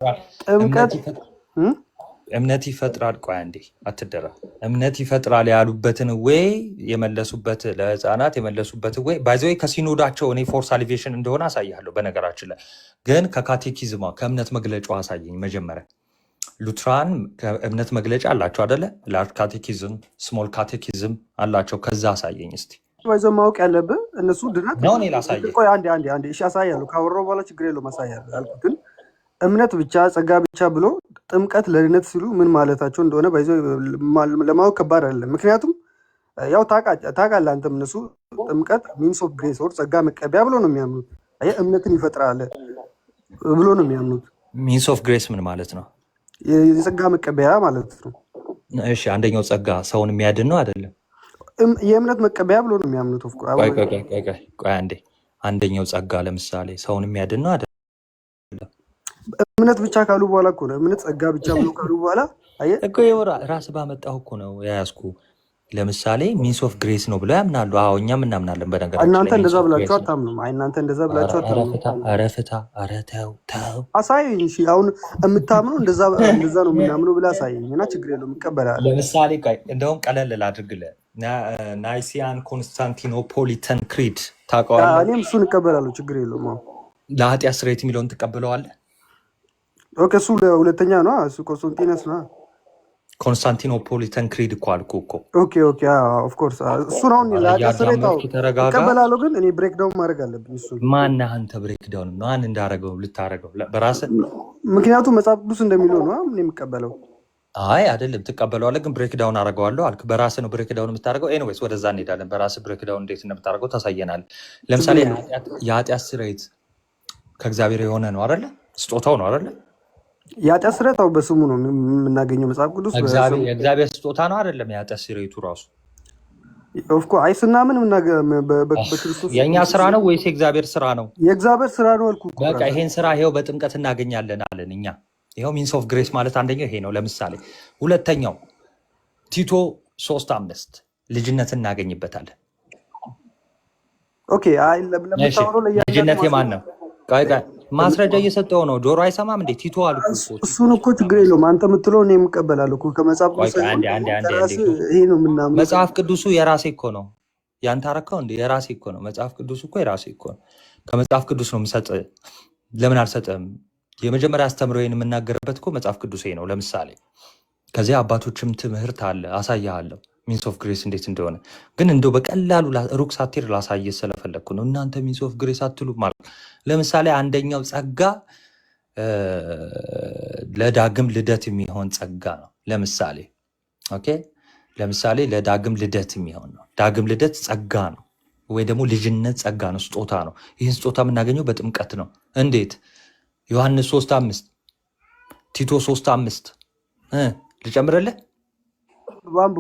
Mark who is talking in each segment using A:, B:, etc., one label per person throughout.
A: ጥምቀት
B: እምነት ይፈጥራል። ቆይ አንዴ አትደራ። እምነት ይፈጥራል ያሉበትን ወይ የመለሱበት ለህፃናት የመለሱበት ወይ ባይዘው ከሲኖዳቸው እኔ ፎር ሳሊቬሽን እንደሆነ አሳያለሁ። በነገራችን ላይ ግን ከካቴኪዝማ ከእምነት መግለጫው አሳየኝ መጀመሪያ። ሉትራን ከእምነት መግለጫ አላቸው አደለ? ላርጅ ካቴኪዝም፣ ስሞል ካቴኪዝም አላቸው። ከዛ አሳየኝ እስቲ።
A: ባይዘው ማወቅ ያለብህ እነሱ ድነት
B: ነው። እኔ ላሳየህ።
A: ቆይ አንዴ እሺ አሳያለሁ። ካወራሁ በኋላ ችግር የለውም አሳያለሁ ያልኩት ግን እምነት ብቻ ጸጋ ብቻ ብሎ ጥምቀት ለድነት ሲሉ ምን ማለታቸው እንደሆነ ባይዘው ለማወቅ ከባድ አይደለም። ምክንያቱም ያው ታውቃለህ አንተም እነሱ ጥምቀት ሚንስ ኦፍ ግሬስ ወር ጸጋ መቀበያ ብሎ ነው የሚያምኑት። እምነትን ይፈጥራል ብሎ ነው የሚያምኑት።
B: ሚንስ ኦፍ ግሬስ ምን ማለት ነው?
A: የጸጋ መቀበያ ማለት ነው።
B: እሺ አንደኛው ጸጋ ሰውን የሚያድን ነው አይደለም?
A: የእምነት መቀበያ ብሎ ነው የሚያምኑት።
B: ቆይ አንዴ፣ አንደኛው ጸጋ ለምሳሌ ሰውን የሚያድን ነው አይደለም?
A: እምነት ብቻ ካሉ በኋላ እኮ ነው እምነት ጸጋ ብቻ ብሎ ካሉ በኋላ
B: እኮ ራስ ባመጣሁ እኮ ነው የያዝኩ። ለምሳሌ ሚንስ ኦፍ ግሬስ ነው ብለው ያምናሉ። አዎ እኛም እናምናለን። በነገራችን
A: እናንተ እንደዛ ብላችሁ አታምኑም። እናንተ እንደዛ ብላችሁ አታምኑም።
B: ኧረ ፍታ፣ ኧረ ተው።
A: አሳየኝ። እሺ አሁን የምታምነው እንደዛ ነው የምናምነው ብለህ አሳየኝ እና ችግር የለውም እቀበላለሁ።
B: ለምሳሌ እንደውም ቀለል ላድርግልህ። ናይሲያን ኮንስታንቲኖፖሊተን ክሪድ ታውቀዋለህ?
A: እኔም እሱን እቀበላለሁ። ችግር የለውም።
B: ለኃጢአት ስርየት የሚለውን ትቀበለዋለህ?
A: ኦኬ እሱ ለሁለተኛ ነው። እሱ ኮንስታንቲኖስ ነው።
B: ኮንስታንቲኖፖሊተን ክሪድ እኮ አልኩህ እኮ።
A: ኦኬ ኦፍ ኮርስ እሱን አሁን ለኃጢአት ስርየት እቀበላለሁ፣ ግን እኔ ብሬክ ዳውን ማድረግ አለብኝ። እሱ
B: ማነህ አንተ? ብሬክ ዳውን ማን እንዳረገው ልታረገው በራስህ?
A: ምክንያቱም መጽሐፍ ቅዱስ እንደሚለው ነው እኔ የምቀበለው።
B: አይ አይደለም፣ ትቀበለዋለህ፣ ግን ብሬክ ዳውን አደርገዋለሁ አልክ። በራስህ ነው ብሬክ ዳውን የምታደርገው። ኤኒዌይስ ወደዛ እንሄዳለን። በራስህ ብሬክ ዳውን እንዴት እንደምታደርገው ታሳየናለህ። ለምሳሌ የኃጢአት ስርየት ከእግዚአብሔር የሆነ ነው አይደለ? ስጦታው ነው አይደለ?
A: የኃጢአት ስርየት በስሙ ነው የምናገኘው። መጽሐፍ ቅዱስ
B: የእግዚአብሔር ስጦታ ነው አይደለም? የኃጢአት ስርየቱ ራሱ
A: አይ ስናምን በክርስቶስ
B: የእኛ ስራ ነው ወይስ የእግዚአብሔር ስራ ነው?
A: የእግዚአብሔር ስራ ነው አልኩህ።
B: በቃ ይሄን ስራ ይኸው በጥምቀት እናገኛለን አለን እኛ። ይኸው ሚንስ ኦፍ ግሬስ ማለት አንደኛው ይሄ ነው። ለምሳሌ ሁለተኛው ቲቶ 3:5 ልጅነት እናገኝበታለን።
A: ኦኬ አይ
B: ልጅነት የማን ነው? ማስረጃ እየሰጠው ነው። ጆሮ አይሰማም እንዴ? ቲቶ አልኩ።
A: እሱን እኮ ችግር የለውም። አንተ የምትለው እኔ የምቀበላለሁ እኮ ከመጽሐፍ ቅዱስ። ይሄ ነው የምናምነው።
B: መጽሐፍ ቅዱሱ የራሴ እኮ ነው። ያንተ አረከው እንዴ? የራሴ እኮ ነው። መጽሐፍ ቅዱሱ እኮ የራሴ እኮ ነው። ከመጽሐፍ ቅዱስ ነው የምሰጥ። ለምን አልሰጥም? የመጀመሪያ አስተምሮዬን የምናገርበት እኮ መጽሐፍ ቅዱሴ ነው። ለምሳሌ ከዚያ አባቶችም ትምህርት አለ፣ አሳያለሁ ሚንስ ኦፍ ግሬስ እንዴት እንደሆነ። ግን እንደው በቀላሉ ሩቅ ሳትሄድ ላሳየ ስለፈለግኩ ነው። እናንተ ሚንስ ኦፍ ግሬስ አትሉ ማለት። ለምሳሌ አንደኛው ጸጋ ለዳግም ልደት የሚሆን ጸጋ ነው። ለምሳሌ ኦኬ፣ ለምሳሌ ለዳግም ልደት የሚሆን ነው። ዳግም ልደት ጸጋ ነው፣ ወይ ደግሞ ልጅነት ጸጋ ነው፣ ስጦታ ነው። ይህን ስጦታ የምናገኘው በጥምቀት ነው። እንዴት? ዮሐንስ 3:5 ቲቶ 3:5 ልጨምርልህ?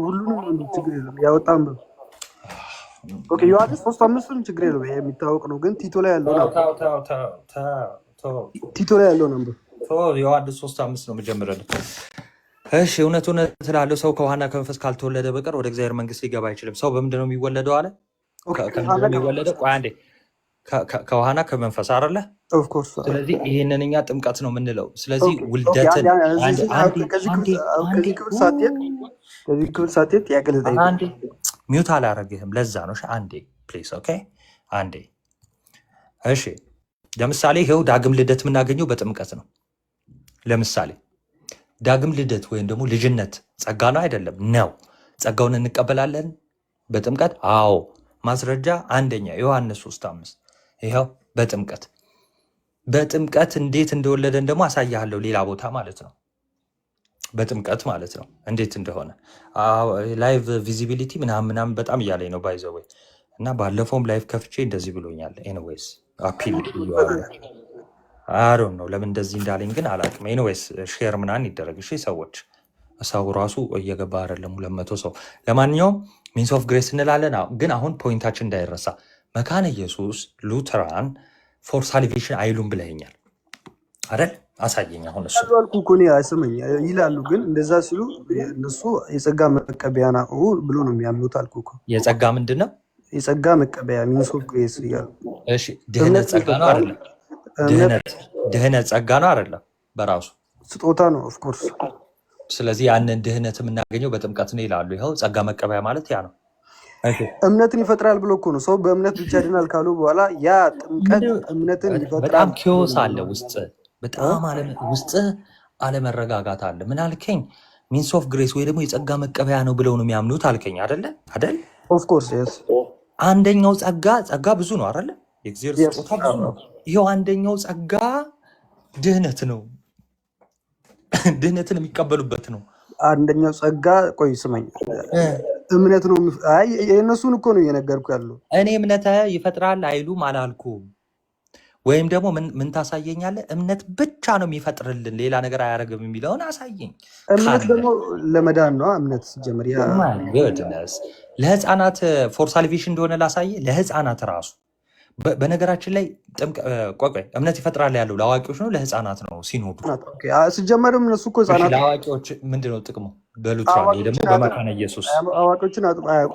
A: ሁሉንም ችግር የለም ያወጣም። ኦኬ ዮሐንስ 3:5 ችግር የለም የሚታወቅ ነው። ግን ቲቶ ላይ ያለው ነበር።
B: ዮሐንስ 3:5 ነው የምጀምርልህ። እሺ እውነቱን እላለሁ፣ ሰው ከውሃና ከመንፈስ ካልተወለደ በቀር ወደ እግዚአብሔር መንግስት ሊገባ አይችልም። ሰው በምንድን ነው የሚወለደው አለ? የሚወለደው ቆይ አንዴ ከውሃና ከመንፈስ አይደለ? ስለዚህ ይህንን እኛ ጥምቀት ነው የምንለው። ስለዚህ ውልደትን ሚውት አላረግህም፣ ለዛ ነው። አንዴ ፕሊዝ። ኦኬ አንዴ። እሺ ለምሳሌ ይኸው ዳግም ልደት የምናገኘው በጥምቀት ነው። ለምሳሌ ዳግም ልደት ወይም ደግሞ ልጅነት ጸጋ ነው አይደለም? ነው። ጸጋውን እንቀበላለን በጥምቀት። አዎ። ማስረጃ አንደኛ ዮሐንስ 3:5 ይኸው በጥምቀት እንዴት እንደወለደን ደግሞ አሳያለሁ፣ ሌላ ቦታ ማለት ነው። በጥምቀት ማለት ነው እንዴት እንደሆነ ላይቭ ቪዚቢሊቲ ምናምን በጣም እያለኝ ነው ባይዘው ወይ እና ባለፈውም ላይቭ ከፍቼ እንደዚህ ብሎኛል። ኤኒዌይስ አፒል አሮን ነው ለምን እንደዚህ እንዳለኝ ግን አላውቅም። ኤኒዌይስ ሼር ምናምን ይደረግ እሺ። ሰው ራሱ እየገባ አይደለም 200 ሰው። ለማንኛውም ሚንስ ኦፍ ግሬስ እንላለን። ግን አሁን ፖይንታችን እንዳይረሳ መካነ ኢየሱስ ሉተራን ፎር ሳሊቬሽን አይሉም ብለኸኛል አይደል? አሳየኝ። አሁን እሱ
A: አልኩ እኮ እኔ አይሰማኝ ይላሉ። ግን እንደዛ ሲሉ እነሱ የጸጋ መቀበያ ነው ብሎ ነው የሚያምኑት። አልኩ እኮ
B: የጸጋ ምንድን ነው?
A: የጸጋ መቀበያ ሚንስ ኦፍ ግሬስ እያሉ።
B: እሺ ድህነት ጸጋ ነው አይደለም? ድህነት ጸጋ ነው አይደለም? በራሱ
A: ስጦታ ነው ኦፍኮርስ።
B: ስለዚህ ያንን ድህነት የምናገኘው በጥምቀት ነው ይላሉ። ይኸው ጸጋ መቀበያ ማለት ያ ነው። እሺ
A: እምነትን ይፈጥራል ብሎ እኮ ነው ሰው በእምነት ብቻ ድናል ካሉ በኋላ ያ ጥምቀት እምነትን
B: በጣም
A: ይፈጥራል ብሎ
B: ኪዮስ
A: ነው
B: አለ
A: የሚያምኑት።
B: ውስጥ፣ በጣም ውስጥ አለመረጋጋት አለ። ምን አልከኝ? ሚንስ ኦፍ ግሬስ ወይ ደግሞ የጸጋ መቀበያ ነው ብለው ነው የሚያምኑት አልከኝ አይደለ? አይደል?
A: ኦፍኮርስ የስ
B: አንደኛው ጸጋ ብዙ ነው አይደለ? የእግዚአብሔር
A: የስ
B: ስጦታ ብዙ ነው። ይኸው አንደኛው ጸጋ ድህነት ነው። ድህነትን የሚቀበሉበት ነው።
A: አንደኛው ጸጋ ቆይ ስማኝ
B: እ
A: እምነት ነው አይ የእነሱን እኮ ነው እየነገርኩ ያለው።
B: እኔ እምነት ይፈጥራል አይሉም አላልኩም። ወይም ደግሞ ምን ታሳየኛለህ? እምነት ብቻ ነው የሚፈጥርልን ሌላ ነገር አያደርግም የሚለውን አሳየኝ
A: እምነት
B: ካለ።
A: ደግሞ ለመዳን ነው እምነት ሲጀምር ያ
B: ማይ ጎድነስ ለህፃናት ፎር ሳልቬሽን እንደሆነ ላሳየ። ለህፃናት ራሱ በነገራችን ላይ ቆይ እምነት ይፈጥራል ያለው ለአዋቂዎች ነው ለህፃናት ነው ሲኖዱ?
A: ኦኬ ሲጀመርም እነሱ እኮ
B: እሺ
A: ህጻናት
B: ለአዋቂዎች ምንድነው ጥቅሙ? በሉትራን ይሄ ደግሞ
A: አዋቂዎችን
B: በመካነ ኢየሱስ
A: አዋቂዎችን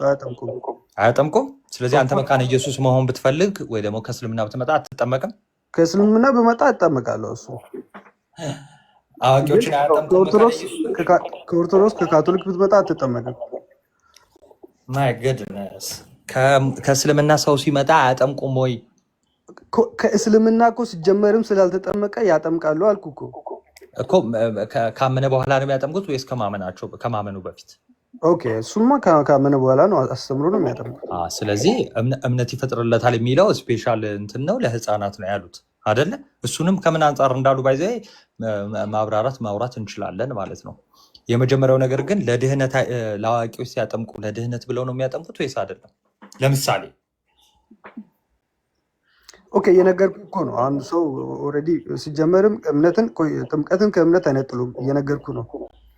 A: አያጠምቁም።
B: አያጠምቁም። ስለዚህ አንተ መካነ ኢየሱስ መሆን ብትፈልግ ወይ ደግሞ ከእስልምና ብትመጣ አትጠመቅም?
A: ከእስልምና በመጣ እጠመቃለሁ። እሱ ግን
B: አዋቂዎችን አያጠምቁም መካነ
A: ከኦርቶዶክስ
B: ኢየሱስ?
A: ከኦርቶዶክስ ከካቶሊክ ብትመጣ አትጠመቅም።
B: ማይ ገድነስ ከእስልምና ሰው ሲመጣ አያጠምቁም ወይ?
A: ከእስልምና እኮ ሲጀመርም ስላልተጠመቀ ያጠምቃሉ አልኩ
B: እኮ ካመነ በኋላ ነው የሚያጠምቁት ወይስ ከማመኑ በፊት?
A: ኦኬ እሱማ ካመነ በኋላ ነው አስተምሮ ነው የሚያጠምቁ።
B: ስለዚህ እምነት ይፈጥርለታል የሚለው ስፔሻል እንትን ነው ለህፃናት ነው ያሉት አደለ? እሱንም ከምን አንጻር እንዳሉ ባይዘ ማውራት እንችላለን ማለት ነው። የመጀመሪያው ነገር ግን ለድህነት ለአዋቂዎች ሲያጠምቁ ለድህነት ብለው ነው የሚያጠምቁት ወይስ አይደለም? ለምሳሌ
A: ኦኬ እየነገርኩ እኮ ነው። አንድ ሰው ኦልሬዲ ሲጀመርም ጥምቀትን ከእምነት አይነጥሉም። እየነገርኩ ነው።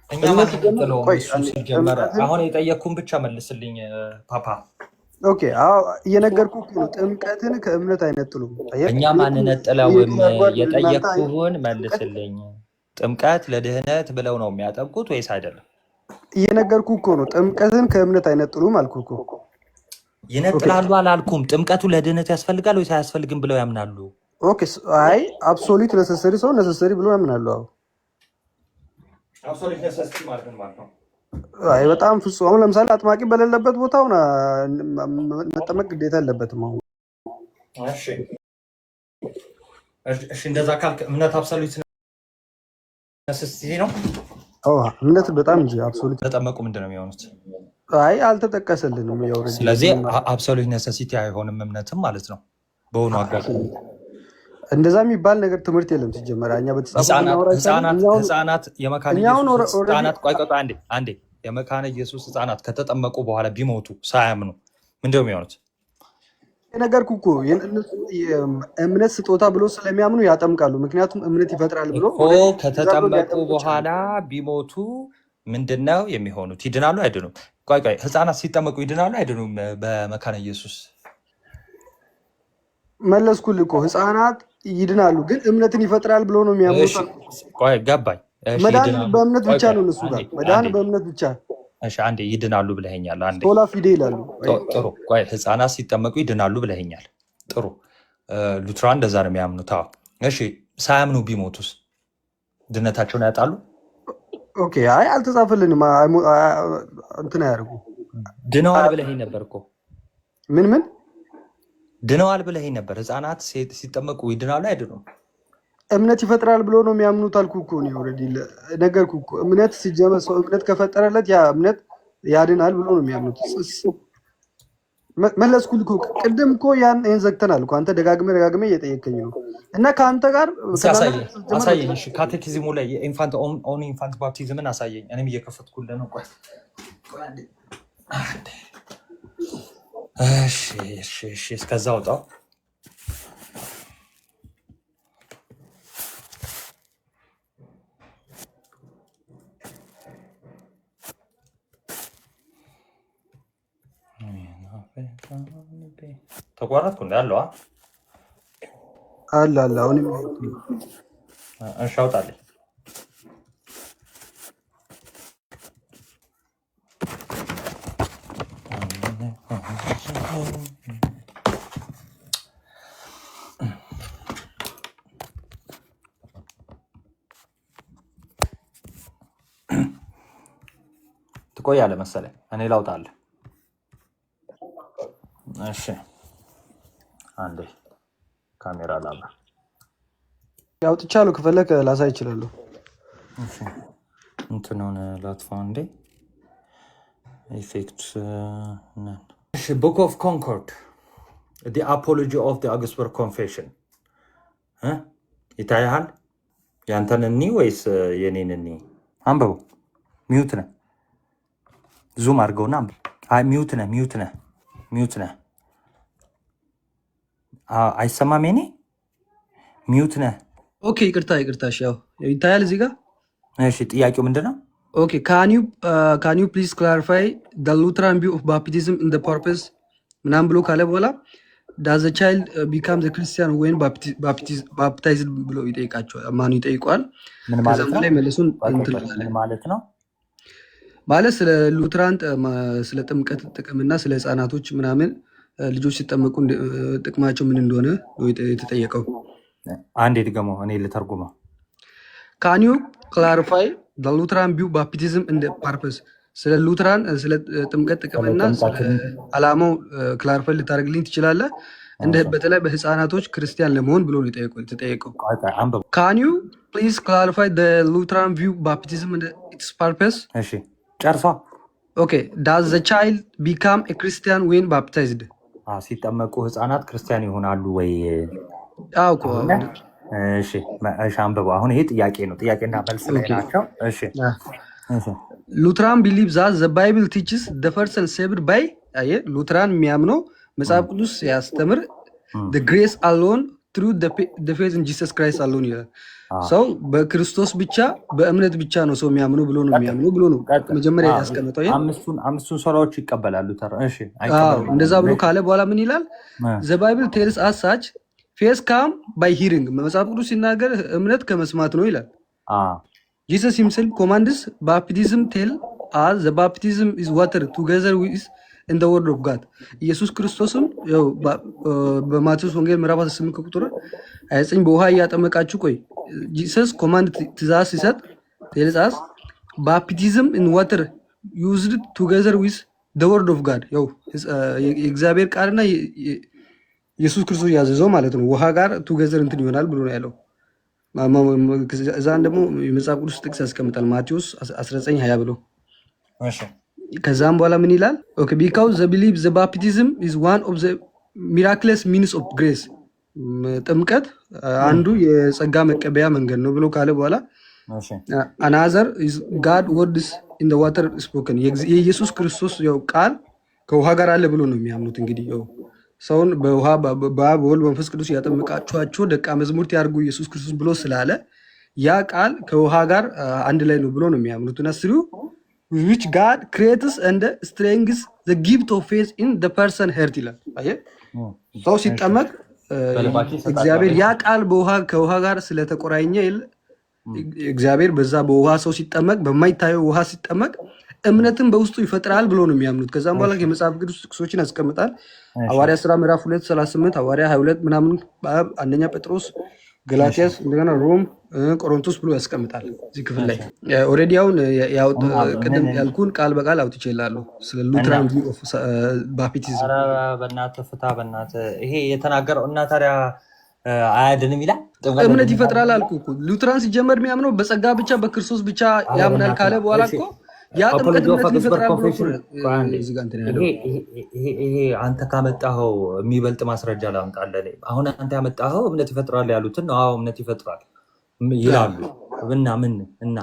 B: እኛ
A: እምነት
B: ማንነጥለው
A: ቆይ
B: እሱ ሲጀመር አሁን የጠየቅኩን ብቻ መልስልኝ ፓፓ።
A: ኦኬ እየነገርኩ እኮ ነው። ጥምቀትን ከእምነት አይነጥሉም።
B: እኛ ማንነጥለውም የጠየቅኩህን መልስልኝ። ጥምቀት ለድህነት ብለው ነው የሚያጠምቁት ወይስ አይደለም?
A: እየነገርኩ እኮ ነው። ጥምቀትን ከእምነት አይነጥሉም አልኩ እኮ።
B: ይነጥላሉ አላልኩም። ጥምቀቱ ለድህነት ያስፈልጋል ወይስ አያስፈልግም ብለው ያምናሉ?
A: ኦኬ አይ አብሶሉት ነሰሰሪ ሰው ነሰሰሪ ብሎ ያምናሉ።
B: አብሶሉት ነሰሰሪ ማለት ነው።
A: አይ በጣም ፍጹም። አሁን ለምሳሌ አጥማቂ በሌለበት ቦታ አሁን መጠመቅ ግዴታ የለበትም። አሁን
B: እሺ እንደዛ ካልክ እምነት አብሶሉት ነሰሰሪ ነው?
A: እምነት በጣም እንጂ አብሶሉት
B: ተጠመቁ ምንድን ነው የሚሆኑት?
A: አይ አልተጠቀሰልንም።
B: ስለዚህ አብሶሉት ነሰሲቲ አይሆንም እምነትም ማለት ነው። በሆኑ አጋጣሚ
A: እንደዛ የሚባል ነገር ትምህርት የለም ሲጀመር። እኛ
B: ህፃናት የመካነ ኢየሱስ ህፃናት ቆይ አንዴ የመካነ ኢየሱስ ህፃናት ከተጠመቁ በኋላ ቢሞቱ ሳያምኑ ምንድነው የሚሆኑት?
A: የነገርኩህ እኮ እምነት ስጦታ ብሎ ስለሚያምኑ ያጠምቃሉ። ምክንያቱም እምነት ይፈጥራል ብሎ
B: ከተጠመቁ በኋላ ቢሞቱ ምንድነው የሚሆኑት? ይድናሉ አይድኑም? ቆይ ህፃናት ሲጠመቁ ይድናሉ አይድኑም? በመካነ ኢየሱስ
A: መለስኩልህ እኮ ህፃናት ይድናሉ፣ ግን እምነትን ይፈጥራል ብሎ ነው የሚያምኑት።
B: ቆይ ገባኝ።
A: መዳን በእምነት ብቻ ነው እነሱ ጋር መዳን በእምነት ብቻ።
B: እሺ አንዴ ይድናሉ ብለኸኛል። አንዴ
A: ሶላ ፊዴ ይላሉ።
B: ጥሩ። ቆይ ህፃናት ሲጠመቁ ይድናሉ ብለኸኛል። ጥሩ። ሉትራን እንደዛ ነው የሚያምኑት። እሺ ሳያምኑ ቢሞቱስ ድነታቸውን ያጣሉ?
A: ኦኬ አይ አልተጻፈልንም። እንትን አያደርጉ።
B: ድነዋል ብለኸኝ ነበር እኮ።
A: ምን
B: ድነዋል ብለኸኝ ነበር። ህፃናት ሲጠመቁ ይድናሉ አይድኑም?
A: እምነት ይፈጥራል ብሎ ነው የሚያምኑት አልኩ እኮ ነው። ኦልሬዲ ነገርኩ እኮ። እምነት ሲጀመር ሰው እምነት ከፈጠረለት ያ እምነት ያድናል ብሎ ነው የሚያምኑት። መለስኩልህ እኮ ቅድም እኮ ይሄን ዘግተናል እኮ። አንተ ደጋግሜ እየጠየቀኝ ነው እና ከአንተ ጋር
B: አሳየኝ። እሺ ካቴኪዝሙ ላይ የኢንፋንት ኦን ኢንፋንት ባፕቲዝምን አሳየኝ። እኔም እየከፈትኩልህ ነው። ቆይ እሺ እስከዛ አውጣው። ተቋረጥኩ እንዳለው
A: አለ አሁንም
B: እሺ አውጣልኝ። ትቆያለህ መሰለኝ። እኔ ላውጣልህ። እሺ አንዴ ካሜራ ላብራ።
A: አውጥቻለሁ። ከፈለክ ላሳይ እችላለሁ።
B: እሺ እንትኑን ላጥፋ እንዴ። ኢፌክት ነን። እሺ ቡክ ኦፍ ኮንኮርድ the apology of the Augsburg confession ይታያል። ያንተን እኒ ወይስ የኔን እኒ? አንብቡ። ሚዩት ነህ። ዙም አድርገውና አንብብ። አይ ሚዩት ነህ። አይሰማም። የኔ ሚዩት ነህ።
A: ኦኬ ይቅርታ። እሺ ያው ይታያል እዚህ ጋር።
B: እሺ ጥያቄው ምንድን ነው?
A: ኦኬ ካን ዩ ፕሊዝ ክላሪፋይ the Lutheran view of baptism in the purpose ምናምን ብሎ ካለ በኋላ does the child become the Christian when baptized ብሎ ይጠይቃቸዋል። ማኑ ይጠይቋል።
B: ምን ማለት ነው?
A: ላይ መልሱን
B: ምን ማለት ነው?
A: ማለት ስለ ሉትራን ስለ ጥምቀት ጥቅምና ስለ ህፃናቶች ምናምን ልጆች ሲጠመቁ ጥቅማቸው ምን እንደሆነ የተጠየቀው።
B: አንዴ ድገመው፣ እኔ ልተርጉመው።
A: ካን ዩ ክላሪፋይ the Lutheran view baptism in the purpose ስለ ሉትራን ስለ ጥምቀት ጥቅምና አላማው ክላሪፋይ ልታደርግልኝ ትችላለህ? በተለይ በህፃናቶች ክርስቲያን ለመሆን ብሎ ነው የተጠየቀው። ካን ዩ ፕሊዝ ክላሪፋይ the Lutheran view baptism in its purpose?
B: እሺ ጨርሷ።
A: ኦኬ does the child become a Christian when baptized?
B: ሲጠመቁ ህፃናት ክርስቲያን ይሆናሉ ወይ?
A: አዎ እኮ።
B: እሺ አንብበው። አሁን ይሄ ጥያቄ ነው፣ ጥያቄና መልስ ላይ ናቸው። እሺ
A: ሉትራን ቢሊቭ ዛት ዘ ባይብል ቲችስ ዘ ፐርሰን ሴቭድ ባይ ሉትራን የሚያምነው መጽሐፍ ቅዱስ ያስተምር ግሬስ አሎን ትሩ ፌዝ ኢን ጂሰስ ክራይስት አሎን ይላል። ሰው በክርስቶስ ብቻ በእምነት ብቻ ነው ሰው የሚያምነው ብሎ ነው መጀመሪያ ያስቀምጠው።
B: አምስቱን ሶላዎች ይቀበላሉ።
A: እንደዛ ብሎ ካለ በኋላ ምን ይላል? ዘ ባይብል ቴልስ አስ ሳች ፌዝ ካም ባይ ሂሪንግ። መጽሐፍ ቅዱስ ሲናገር እምነት ከመስማት ነው ይላል። ጂሰስ ሂምሰልፍ ኮማንድስ ባፕቲዝም ቴል አስ ዘ ባፕቲዝም ኢዝ ዋተር ቱጌዘር ዊዝ ኢን ዘ ወርድ ኦፍ ጋድ። ኢየሱስ ክርስቶስም ያው በማቴዎስ ወንጌል ምዕራፍ 18 ቁጥር 29 በውሃ እያጠመቃችሁ ቆይ ጂሰስ ኮማንድ ትእዛዝ ሲሰጥ ቴልስ አስ ባፕቲዝም ኢን ዋተር ዩዝድ ቱጌዘር ዊዝ ዘ ወርድ ኦፍ ጋድ። ያው የእግዚአብሔር ቃልና ኢየሱስ ክርስቶስ ያዘዘው ማለት ነው። ውሃ ጋር ቱጌዘር እንትን ይሆናል ብሎ ነው ያለው። እዛን ደግሞ የመጽሐፍ ቅዱስ ጥቅስ ያስቀምጣል ማቴዎስ 19:20 ብሎ። ከዛም በኋላ ምን ይላል? ኦኬ ቢካውዝ ዘ ቢሊቭ ዘ ባፕቲዝም ኢዝ ዋን ኦፍ ዘ ሚራክለስ ሚንስ ኦፍ ግሬስ። ጥምቀት አንዱ የጸጋ መቀበያ መንገድ ነው ብሎ ካለ በኋላ አናዘር ኢዝ ጋድ ወርድስ ኢን ዘ ዋተር ስፖከን። የኢየሱስ ክርስቶስ ያው ቃል ከውሃ ጋር አለ ብሎ ነው የሚያምኑት። እንግዲህ ያው ሰውን በውሃ በአብ በወልድ በመንፈስ ቅዱስ ያጠመቃችኋቸው ደቀ መዝሙርት ያድርጉ ኢየሱስ ክርስቶስ ብሎ ስላለ ያ ቃል ከውሃ ጋር አንድ ላይ ነው ብሎ ነው የሚያምኑት። እና ስሩ which God creates and strengthens the gift of faith in the person heart ይላል። አየህ ሰው ሲጠመቅ እግዚአብሔር ያ ቃል ከውሃ ጋር ስለተቆራኘ እግዚአብሔር በዛ በውሃ ሰው ሲጠመቅ በማይታየው ውሃ ሲጠመቅ እምነትን በውስጡ ይፈጥራል ብሎ ነው የሚያምኑት። ከዛም በኋላ የመጽሐፍ ቅዱስ ጥቅሶችን ያስቀምጣል። ሐዋርያ ሥራ ምዕራፍ 2:38 ሐዋርያ 22 ምናምን አንደኛ ጴጥሮስ፣ ገላትያስ፣ እንደገና ሮም፣ ቆሮንቶስ ብሎ ያስቀምጣል። እዚህ ክፍል ላይ ኦልሬዲ አሁን ቅድም ያልኩን ቃል በቃል አውጥቼልሃለሁ ስለ ሉትራን ቪው ኦፍ ባፕቲዝም።
B: ኧረ በእናትህ ፍታ በእናትህ። ይሄ የተናገረው እና ታዲያ አያድንም ይላል።
A: እምነት ይፈጥራል አልኩ እኮ። ሉትራን ሲጀመር የሚያምነው በጸጋ ብቻ በክርስቶስ ብቻ ያምናል ካለ በኋላ እኮ ያ ጥምቀት እምነት ይፈጥራል ብሎ
B: ይሄ አንተ ካመጣኸው የሚበልጥ ማስረጃ ላምጣልህ። አሁን አንተ ያመጣኸው እምነት ይፈጥራል ያሉትን አዎ እምነት ይፈጥራል ይላሉ። እና ምን እና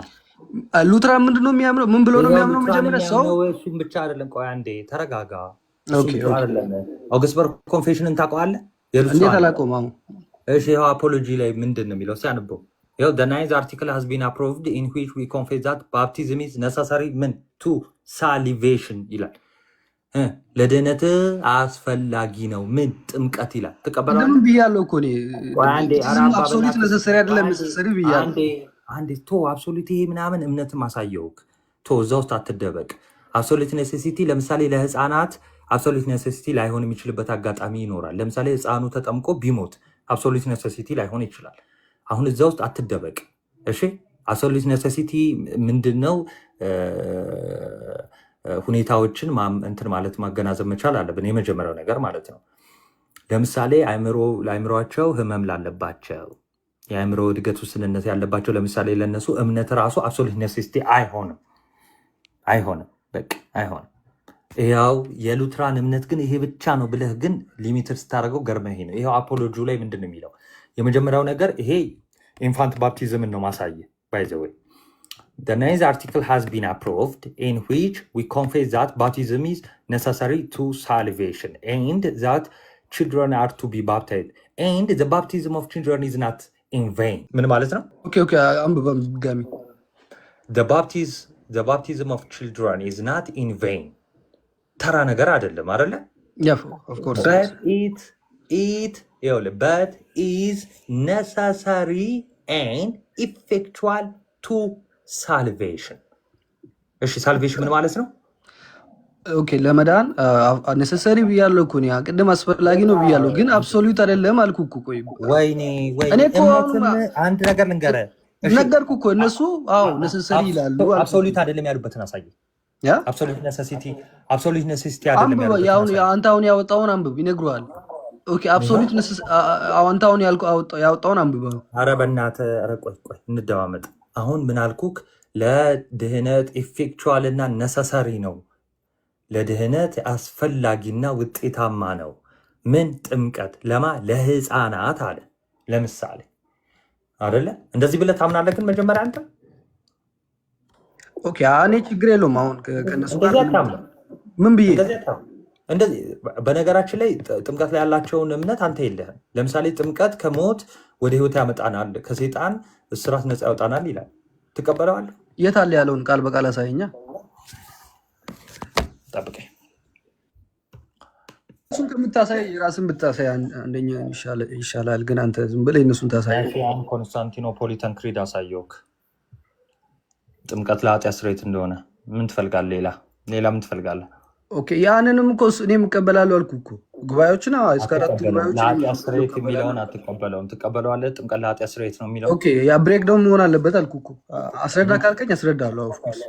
A: ሉትራን ምንድን ነው የሚያምነው? ምን ብሎ ነው የሚያምነው? መጀመሪያ ሰው
B: እሱም ብቻ አይደለም። ቆይ አንዴ ተረጋጋ። አውግስበርግ ኮንፌሽንን ታውቀዋለህ?
A: እንዴት አላውቀውም? አሁን
B: እሺ ይኸው አፖሎጂ ላይ ምንድን ነው የሚለው ሲያነበው ይኸው the ninth article has been approved in which we confess that baptism is necessary ምን to salvation ይላል። ለድህነት አስፈላጊ ነው ምን ጥምቀት ይላል። ተቀበላል
A: ምን ብያለሁ እኮ እኔ አብሶሉት ነሰሰሪ አይደለም ነሰሰሪ ብያለሁ።
B: አንዴ ቶ አብሶሉት ይሄ ምናምን እምነትም አሳየውክ ቶ እዛ ውስጥ አትደበቅ። አብሶሉት ኔሴሲቲ ለምሳሌ ለህፃናት አብሶሉት ኔሴሲቲ ላይሆን የሚችልበት አጋጣሚ ይኖራል። ለምሳሌ ህፃኑ ተጠምቆ ቢሞት አብሶሉት ኔሴሲቲ ላይሆን ይችላል። አሁን እዛ ውስጥ አትደበቅ እሺ። አብሶሉት ኔሴሲቲ ምንድነው? ሁኔታዎችን እንትን ማለት ማገናዘብ መቻል አለብን። የመጀመሪያው ነገር ማለት ነው። ለምሳሌ ለአእምሯቸው ህመም ላለባቸው የአእምሮ እድገት ውስንነት ያለባቸው ለምሳሌ ለነሱ እምነት ራሱ አብሶሉት ኔሴሲቲ አይሆንም። በቃ አይሆንም። ያው የሉትራን እምነት ግን ይሄ ብቻ ነው ብለህ ግን ሊሚትድ ስታደርገው ገርመህ ነው። ይሄው አፖሎጂ ላይ ምንድን ነው የሚለው? የመጀመሪያው ነገር ይሄ ኢንፋንት ባፕቲዝምን ነው ማሳየ ባይ ዘ ወይ The ninth article has been approved, in which we confess that baptism is necessary to salvation and that children are to be baptized. And the baptism of children is not in vain. ምን ማለት ነው?
A: ኦኬ አንብበም ድጋሚ
B: the baptism of children is not in vain. ተራ ነገር አይደለም አይደለ?
A: Yeah, of course.
B: But is necessary and effectual to salvation. እሺ ሳልቬሽን ምን ማለት ነው?
A: ኦኬ ለመዳን ኔሰሰሪ ብያለሁ እኮ ነው። ቅድም አስፈላጊ ነው ብያለሁ፣ ግን አብሶሉት አይደለም አልኩ እኮ። ቆይ
B: ወይኔ
A: እኔ እኮ
B: አንድ ነገር ልንገርህ
A: ነገርኩ እኮ እነሱ ኔሰሰሪ ይላሉ።
B: አብሶሉት አይደለም ያሉበትን አሳየኝ። አብሶሉት ኔሰሲቲ አይደለም
A: ያሉበት። አንተ አሁን ያወጣውን አንብብ ይነግሩሃል። ኦኬ አብሶሉት አንተ አሁን ያወጣውን አንብብ።
B: ኧረ በእናትህ ኧረ ቆይ እንደማመጥ። አሁን ምን አልኩክ? ለድህነት ኢፌክቹዋል እና ነሰሰሪ ነው። ለድህነት አስፈላጊና ውጤታማ ነው። ምን? ጥምቀት ለማ ለህፃናት አለ። ለምሳሌ አይደለ? እንደዚህ ብለህ ታምናለህ? ግን መጀመሪያ አንተ
A: ኦኬ እኔ ችግር የለውም። አሁን ከነሱ ጋር ምን ብዬ
B: እንደዚህ በነገራችን ላይ ጥምቀት ላይ ያላቸውን እምነት አንተ የለህም። ለምሳሌ ጥምቀት ከሞት ወደ ህይወት ያመጣናል፣ ከሰይጣን እስራት ነፃ ያወጣናል ይላል። ትቀበለዋለህ?
A: የት አለ ያለውን ቃል በቃል አሳየኛ።
B: ጠብቀኝ።
A: እሱን ከምታሳይ ራስን ብታሳይ አንደኛ ይሻላል። ግን አንተ ዝም ብለህ እነሱን ታሳይ።
B: ኮንስታንቲኖፖሊታን ክሪድ አሳየውክ ጥምቀት ለኃጢአት ስርየት እንደሆነ። ምን ትፈልጋለህ? ሌላ ምን ትፈልጋለህ?
A: ኦኬ ያንንም እኮ እኔም እቀበላለሁ አልኩህ እኮ። ጉባኤዎችን እስከ 4 ጉባኤዎች
B: ለኃጢአት ስርየት የሚለውን አትቀበለውም። ትቀበለዋለህ? ጥምቀት ለኃጢአት ስርየት ነው የሚለው።
A: ኦኬ ያ ብሬክ ዳውን መሆን አለበት አልኩህ እኮ። አስረዳ ካልከኝ አስረዳለሁ። ኦፍ ኮርስ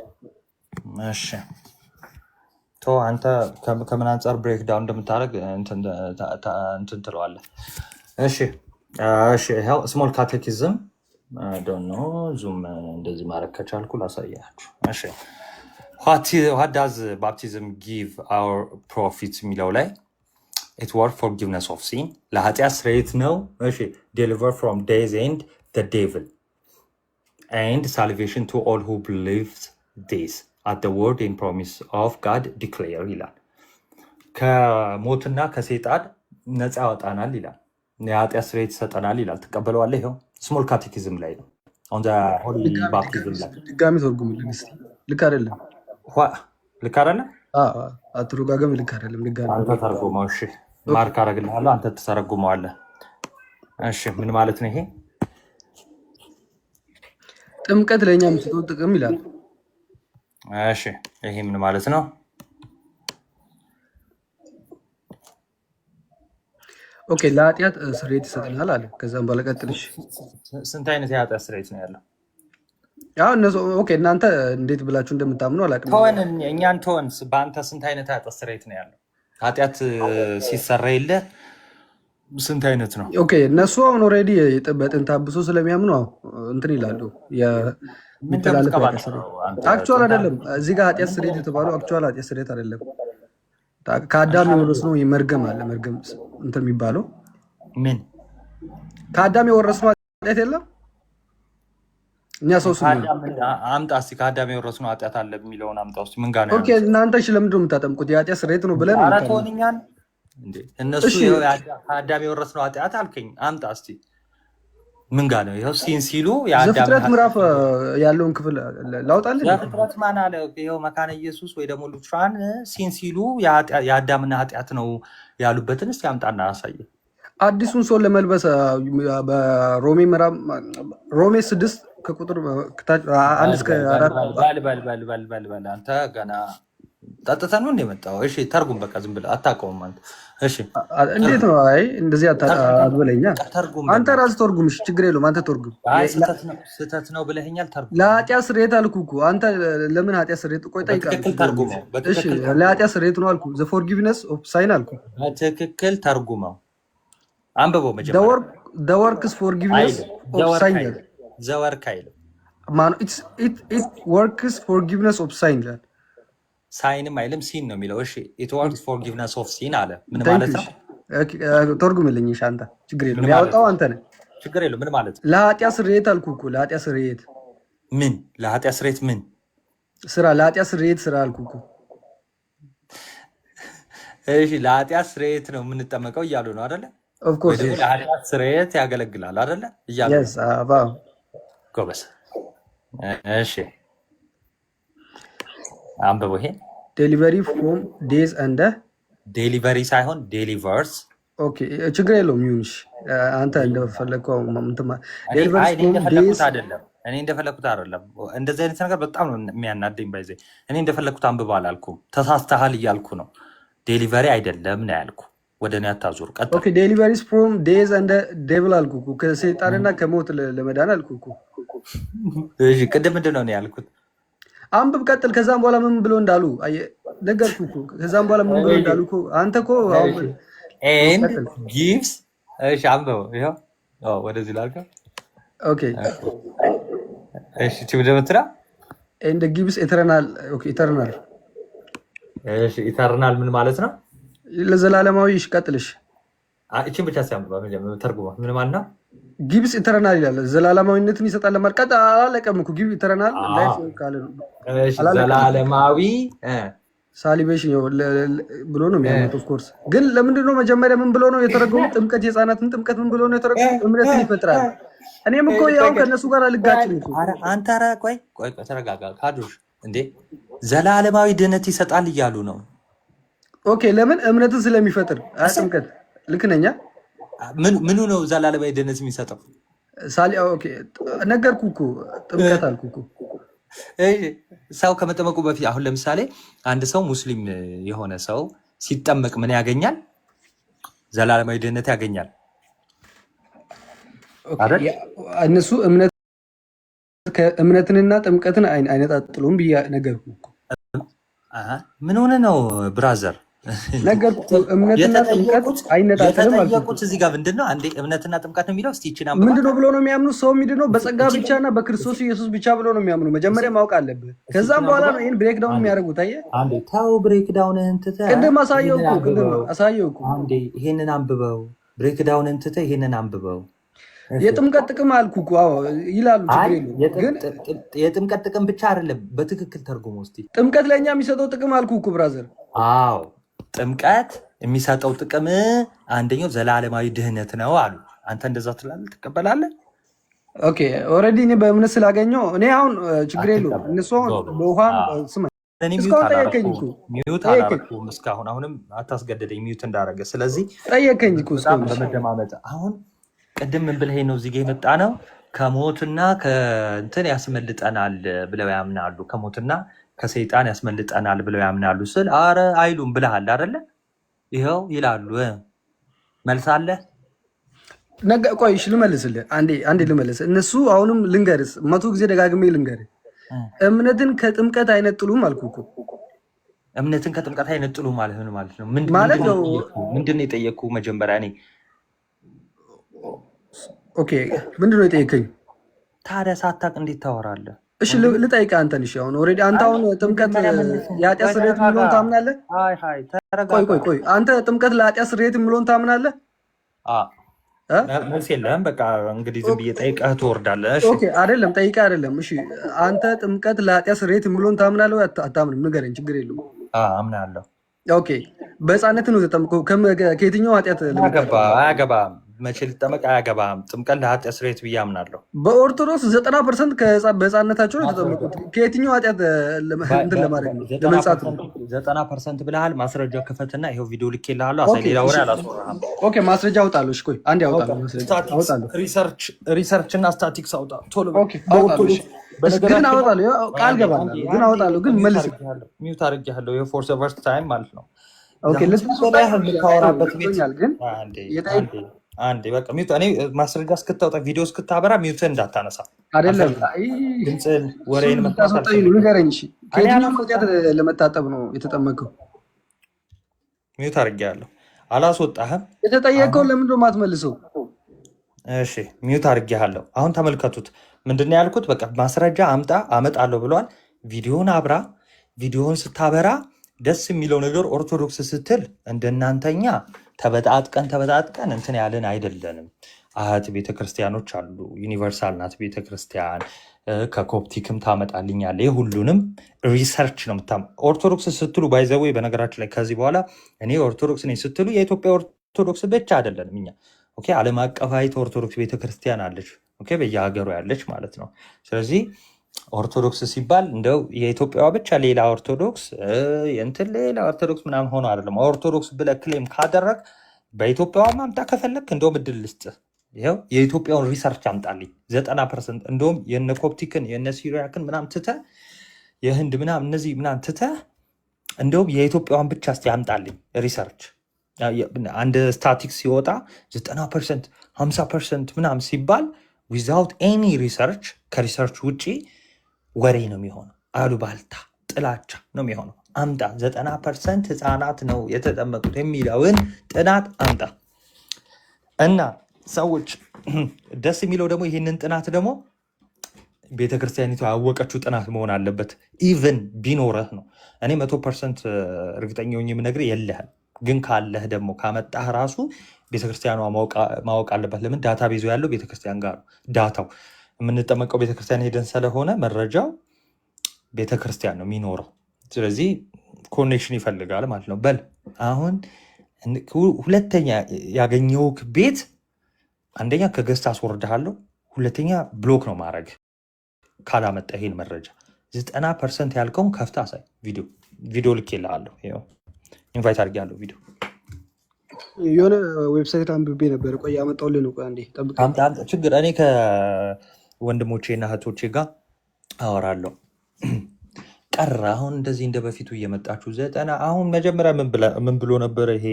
A: እሺ።
B: አንተ ከምን አንጻር ብሬክ ዳውን እንደምታደርግ እንትን ትለዋለህ። እሺ ይኸው ስሞል ካቴኪዝም ዶኖ ዙም እንደዚህ ማድረግ ከቻልኩ ላሳያችሁ። እሺ what does baptism give our prophets የሚለው ላይ it work forgiveness of sin ለኃጢአት ስርየት ነው። እሺ deliver from death and the devil and salvation to all who believe this at the word and promise of God declare ይላል። ከሞትና ከሰይጣን ነፃ ያወጣናል ይላል። የኃጢአት ስርየት ይሰጠናል ይላል። ትቀበለዋለህ? ይኸው ስሞል ካቴኪዝም ላይ ነው። አሁን ሆሊ ባፕቲዝም ላይ
A: ድጋሚ ተርጉምልን እስኪ። ልክ አይደለም።
B: ልክ አይደለም።
A: አትረጓገም። ልክ አይደለም። ድጋሚ
B: አንተ ተርጉመው። እሺ ማርክ አደርግልሃለሁ፣ አንተ ትተረጉመዋለህ። እሺ ምን ማለት ነው ይሄ?
A: ጥምቀት ለእኛ የምትሰጠው ጥቅም ይላል።
B: እሺ ይሄ ምን ማለት ነው?
A: ኦኬ ለኃጢአት ስርየት ይሰጠናል አለ። ከዛም በኋላ ቀጥልሽ።
B: ስንት አይነት የኃጢአት ስርየት ነው ያለው?
A: ያው እነሱ ኦኬ እናንተ እንዴት ብላችሁ እንደምታምኑ አላውቅም።
B: እኛን ተወንስ። በአንተ ስንት አይነት የኃጢአት ስርየት ነው ያለው? ኃጢአት ሲሰራ የለ ስንት አይነት ነው? ኦኬ
A: እነሱ አሁን ኦልሬዲ በጥንተ አብሶ ስለሚያምኑ እንትን ይላሉ። የሚተላለፍ አክቹዋል አይደለም። እዚህ ጋር ኃጢአት ስርየት የተባለው አክቹዋል ኃጢአት ስርየት አይደለም። ከአዳም የወረስነው መርገም አለ። መርገም እንትን የሚባለው
B: ምን?
A: ከአዳም የወረስነው ኃጢአት የለም። እኛ ሰው
B: አምጣ እስኪ ከአዳም የወረስነው ኃጢአት አለ የሚለውን አምጣ ውስጥ ምን ጋር ነው?
A: ኦኬ እናንተ እሺ ለምንድን ነው የምታጠምቁት? የኃጢአት ስርየት ነው ብለን
B: ቶንኛን እነሱ ከአዳም የወረስነው ኃጢአት አልከኝ። አምጣ እስኪ ምን ጋር ነው? ይኸው ሲን ሲሉ
A: ዘፍጥረት ምዕራፍ ያለውን ክፍል ላውጣልን።
B: ዘፍጥረት ማን አለ? ይኸው መካነ ኢየሱስ ወይ ደግሞ ሉትራን ሲን ሲሉ የአዳምና ኃጢአት ነው ያሉበትን እስኪ አምጣና አሳየ።
A: አዲሱን ሰው ለመልበስ በሮሜ ምዕራፍ ሮሜ 6 ከቁጥር 1 እስከ 4
B: በል አንተ ገና ጠጥተህ ነው እንደመጣው? እሺ ተርጉም፣ በቃ ዝም ብለህ አታውቀውም አንተ። እሺ
A: እንዴት ነው? አይ እንደዚህ አትበለኛ።
B: ተርጉም፣
A: አንተ ራስህ ተርጉም። እሺ ችግር የለውም። አንተ ተርጉም።
B: አይ ስህተት ነው ብለኸኛል። ተርጉም።
A: ለኃጢአት ስርየት አልኩህ እኮ አንተ ለምን ኃጢአት ስርየት? ቆይ ጠይቃለሁ።
B: በትክክል ተርጉመው።
A: እሺ ለኃጢአት ስርየት ነው አልኩህ። ዘ ፎርጊቭነስ ኦፍ ሳይን አልኩህ።
B: በትክክል ተርጉመው፣ አንብበው መጀመሪያ።
A: the works forgiveness of sign
B: ዘወርክ አይልም
A: ማን it works forgiveness of sign ይላል።
B: ሳይንም አይልም ሲን ነው የሚለው። እሺ it works forgiveness of sin አለ። ምን ማለት ነው?
A: ተርጉምልኝ። እሺ አንተ ችግር የለውም። ያወጣው አንተ ነህ።
B: ችግር የለውም። ምን ማለት ነው?
A: ለኃጢአት ስርየት አልኩህ እኮ። ለኃጢአት ስርየት
B: ምን? ለኃጢአት ስርየት ምን
A: ስራ? ለኃጢአት ስርየት ስራ አልኩህ እኮ።
B: እሺ ለኃጢአት ስርየት ነው የምንጠመቀው እያሉ ነው አይደለ?
A: of course
B: ለኃጢአት ስርየት ያገለግላል አይደለ? እያሉ
A: yes አባው
B: ጎበስ። እሺ አንብበው። ይሄ
A: ዴሊቨሪ ፍሮም ዴዝ እንደ
B: ዴሊቨሪ ሳይሆን ዴሊቨርስ።
A: ኦኬ ችግር የለውም። ይሁንሽ አንተ እንደፈለግከው
B: እኔ እንደፈለግኩት አይደለም። እንደዚህ አይነት ነገር በጣም ነው የሚያናደኝ። ባይዘ እኔ እንደፈለግኩት አንብበ አላልኩም። ተሳስተሃል እያልኩ ነው። ዴሊቨሪ አይደለም ነው ያልኩ። ወደ እኔ አታዞር። ቀጥታ
A: ዴሊቨሪስ ፍሮም ዴዝ እንደ ዴቪል አልኩ። ከሰይጣንና ከሞት ለመዳን አልኩ።
B: እሺ ቅድም ምንድን ነው ያልኩት?
A: አንብብ ቀጥል። ከዛም በኋላ ምን ብሎ እንዳሉ ነገርኩ እኮ። ከዛም በኋላ ምን ብሎ እንዳሉ እኮ አንተ እኮ
B: ኤንድ ጊቭስ። እሺ አንብበው። ይኸው ወደዚህ ላልከው። ኦኬ እሺ ችግር
A: ኤንድ ጊቭስ ኢተርናል። ኦኬ ኢተርናል።
B: እሺ ኢተርናል ምን ማለት ነው?
A: ለዘላለማዊ። እሺ ቀጥልሽ።
B: እቺን ብቻ ሲያምባ ተርጉማ ምን ማለት ነው?
A: ጊቭስ ኢተርናል ይላል። ዘላለማዊነትን ይሰጣል ለማለት። ቀጥ አላለቀም እኮ ጊቭ ኢተርናል ላይፍ ካለ ነው።
B: እሺ ዘላለማዊ
A: ሳሊቬሽን ብሎ ነው የሚያመጣው። ኦፍ ኮርስ ግን ለምንድን ነው መጀመሪያ ምን ብሎ ነው የተረጎሙት? ጥምቀት፣ የህፃናትን ጥምቀት ምን ብሎ ነው የተረጎሙት? እምነትን ይፈጥራል። እኔም እኮ ያው ከነሱ ጋር አልጋጭም እኮ።
B: አንተ ኧረ ቆይ ተረጋጋ። ካዱሽ እንዴ ዘላለማዊ ድህነት ይሰጣል እያሉ ነው።
A: ኦኬ ለምን? እምነትን ስለሚፈጥር። ጥምቀት ልክ ነኛ?
B: ምኑ ነው ዘላለማዊ ድህነት የሚሰጠው?
A: ኦኬ ነገርኩ እኮ ጥምቀት አልኩ እኮ።
B: ሰው ከመጠመቁ በፊት አሁን ለምሳሌ አንድ ሰው ሙስሊም የሆነ ሰው ሲጠመቅ ምን ያገኛል? ዘላለማዊ ድህነት ያገኛል።
A: እነሱ እምነትንና ጥምቀትን አይነጣጥሉም ብዬ ነገርኩ እኮ።
B: ምን ሆነ ነው ብራዘር?
A: ነገርኩ እምነትና ጥምቀት አይነጣጥልም አልኩ።
B: የጠየቁት እዚህ ጋር ምንድን ነው? አንዴ እምነትና ጥምቀት ነው የሚለው። እስቲ ይችና
A: ምንድን ነው ብሎ ነው የሚያምኑ? ሰው ምንድን ነው በጸጋ ብቻና በክርስቶስ ኢየሱስ ብቻ ብሎ ነው የሚያምኑ። መጀመሪያ ማወቅ አለብህ። ከዛም በኋላ ነው ይሄን ብሬክ ዳውን የሚያደርጉት። አየህ
B: አንዴ ታው ብሬክ ዳውንን ትተህ
A: ቅድም አሳየው እኮ
B: አንዴ ይሄንን አንብበው። ብሬክ ዳውንን ትተህ ይሄንን አንብበው።
A: የጥምቀት ጥቅም አልኩ እኮ ይላሉ። ግን
B: የጥምቀት ጥቅም ብቻ አይደለም፣ በትክክል ተርጉሞ እስቲ።
A: ጥምቀት ለእኛ የሚሰጠው ጥቅም አልኩ እኮ ብራዘር።
B: አዎ ጥምቀት የሚሰጠው ጥቅም አንደኛው ዘላለማዊ ድህነት ነው አሉ። አንተ እንደዛ ትላለህ? ትቀበላለህ?
A: ኦኬ ኦልሬዲ እኔ በእምነት ስላገኘው እኔ አሁን ችግር የለውም። እነሱ በውሃ ስማ እስካሁን ጠየቀኝ እኮ
B: ሚዩት አላደረኩም እስካሁን። አሁንም አታስገደደኝ ሚዩት እንዳደረገ። ስለዚህ
A: ጠየቀኝ እኮ
B: በመደማመጥ አሁን ቅድም ምን ብለህ ነው እዚህ ጋ የመጣ ነው? ከሞትና ከእንትን ያስመልጠናል ብለው ያምናሉ። ከሞትና ከሰይጣን ያስመልጠናል ብለው ያምናሉ ስል አረ አይሉም ብለሃል አይደለ? ይኸው ይላሉ። መልስ አለ?
A: ቆይ እሺ ልመልስልህ። አንዴ ልመልስ። እነሱ አሁንም ልንገርስ 100 ጊዜ ደጋግሜ ልንገርህ፣ እምነትን ከጥምቀት አይነጥሉም አልኩህ እኮ።
B: እምነትን ከጥምቀት አይነጥሉም ማለት ምን ማለት ነው? ምንድን ነው የጠየቅኩህ መጀመሪያ? እኔ
A: ኦኬ ምንድን ነው የጠየቀኝ?
B: ታዲያ ሳታውቅ እንዴት ታወራለህ?
A: እሺ ልጠይቅህ አንተን። እሺ አሁን ኦልሬዲ አንተ አሁን ጥምቀት የኃጢአት ስርየት የሚለውን ታምናለህ? ቆይ አንተ ጥምቀት ለኃጢአት ስርየት የሚለውን ታምናለህ?
B: መልስ የለህም። በቃ እንግዲህ ዝም ብዬ ጠይቀህ ትወርዳለህ።
A: ኦኬ አይደለም ጠይቀህ አይደለም። እሺ አንተ ጥምቀት ለኃጢአት ስርየት የሚለውን ታምናለህ ወይ አታምንም? ንገረኝ። ችግር የለውም።
B: አምናለሁ።
A: ኦኬ በህፃነት ነው ተጠምቀው ከየትኛው ኃጢአት
B: አያገባም። መቼ ልጠመቅ አያገባም። ጥምቀት ለኃጢአት ስርየት ብዬ አምናለሁ።
A: በኦርቶዶክስ 90% በህፃንነታቸው ነው የተጠመቁት። ከየትኛው ኃጢአት እንትን ለማድረግ ነው? ለመንጻት ነው።
B: 90% ብለሃል። ማስረጃ ክፈትና ይኸው ቪዲዮ ልኬልሃለሁ። አሳይ። ሌላ ወሬ አላስወራህም።
A: ኦኬ ማስረጃ አውጣለሁ። እሺ ቆይ አንዴ አውጣለሁ።
B: ሪሰርች እና ስታቲክስ አውጣ ቶሎ።
A: ኦኬ አውጣለሁ። ግን አወጣለሁ፣ ቃል ገባለሁ። ግን አወጣለሁ። ግን መልስ
B: ሚውት አድርጌሃለሁ። ይሄ ፎር ዘ ፈርስት ታይም ማለት ነው።
A: ኦኬ
B: ልትወራበት ቤት ግን አንዴ በቃ ሚውት። እኔ ማስረጃ እስክታወጣ ቪዲዮ እስክታበራ ሚውትን እንዳታነሳ
A: አይደለም።
B: ድምፅህን ወሬን
A: መታሰጣኝ ንገረኝ። እሺ ከየትኛው ኃጢአት ለመታጠብ ነው የተጠመቀው?
B: ሚውት አድርጌሃለሁ። አላስወጣህም።
A: የተጠየቀውን ለምንድን ነው የማትመልሰው?
B: እሺ ሚውት አድርጌሃለሁ። አሁን ተመልከቱት። ምንድን ነው ያልኩት? በቃ ማስረጃ አመጣለሁ ብሏል። ቪዲዮን አብራ። ቪዲዮን ስታበራ ደስ የሚለው ነገር ኦርቶዶክስ ስትል እንደናንተኛ ተበጣጥቀን እንትን ያለን አይደለንም። አህት ቤተክርስቲያኖች አሉ። ዩኒቨርሳል ናት ቤተክርስቲያን። ከኮፕቲክም ታመጣልኛለ። የሁሉንም ሪሰርች ነው ኦርቶዶክስ ስትሉ ባይዘወይ። በነገራችን ላይ ከዚህ በኋላ እኔ ኦርቶዶክስ ነኝ ስትሉ የኢትዮጵያ ኦርቶዶክስ ብቻ አይደለንም እኛ። ኦኬ ዓለም አቀፋዊት ኦርቶዶክስ ቤተክርስቲያን አለች። ኦኬ በየሀገሩ ያለች ማለት ነው። ስለዚህ ኦርቶዶክስ ሲባል እንደው የኢትዮጵያዋ ብቻ ሌላ ኦርቶዶክስ እንትን ሌላ ኦርቶዶክስ ምናምን ሆኖ አይደለም። ኦርቶዶክስ ብለህ ክሌም ካደረግ በኢትዮጵያዋ ማምጣ ከፈለግ እንደውም እድል ልስጥህ። ይኸው የኢትዮጵያውን ሪሰርች አምጣልኝ 90%። እንደውም የነ ኮፕቲክን የነ ሲሪያክን ምናምን ትተህ የህንድ ምናምን እነዚህ ምናምን ትተህ እንደውም የኢትዮጵያዋን ብቻ እስኪ አምጣልኝ ሪሰርች። አንድ ስታቲክስ ሲወጣ 90% 50% ምናምን ሲባል ዊዛውት ኤኒ ሪሰርች ከሪሰርች ውጭ ወሬ ነው የሚሆነው። አሉባልታ፣ ጥላቻ ነው የሚሆነው። አምጣ 90% ህፃናት ነው የተጠመቁት የሚለውን ጥናት አምጣ። እና ሰዎች ደስ የሚለው ደግሞ ይህንን ጥናት ደግሞ ቤተክርስቲያኒቷ ያወቀችው ጥናት መሆን አለበት። ኢቨን ቢኖረህ ነው። እኔ 100% እርግጠኛ ሆኜ የምነግርህ የለህም። ግን ካለህ ደግሞ ካመጣህ ራሱ ቤተክርስቲያኗ ማወቅ አለበት። ለምን ዳታ ቤዙ ያለው ቤተክርስቲያን ጋር ነው። ዳታው የምንጠመቀው ቤተክርስቲያን ሄደን ስለሆነ መረጃው ቤተክርስቲያን ነው የሚኖረው። ስለዚህ ኮኔክሽን ይፈልጋል ማለት ነው። በል አሁን ሁለተኛ ያገኘውክ ቤት አንደኛ ከገዝት አስወርድሃለሁ፣ ሁለተኛ ብሎክ ነው ማድረግ ካላመጣ ይሄን መረጃ 90% ያልከውን ከፍታ አሳይ። ቪዲዮ ልኬልሃለሁ። ኢንቫይት አድርጌያለሁ። ቪዲዮ
A: የሆነ ዌብሳይት አንብቤ ነበር። ቆይ አመጣሁልህ ነው። ቆይ አንዴ ጠብቅ።
B: ችግር እኔ ከወንድሞቼ እና እህቶቼ ጋር አወራለሁ። ቀረ አሁን እንደዚህ እንደ በፊቱ እየመጣችሁ 90 አሁን መጀመሪያ ምን ብሎ ነበር? ይሄ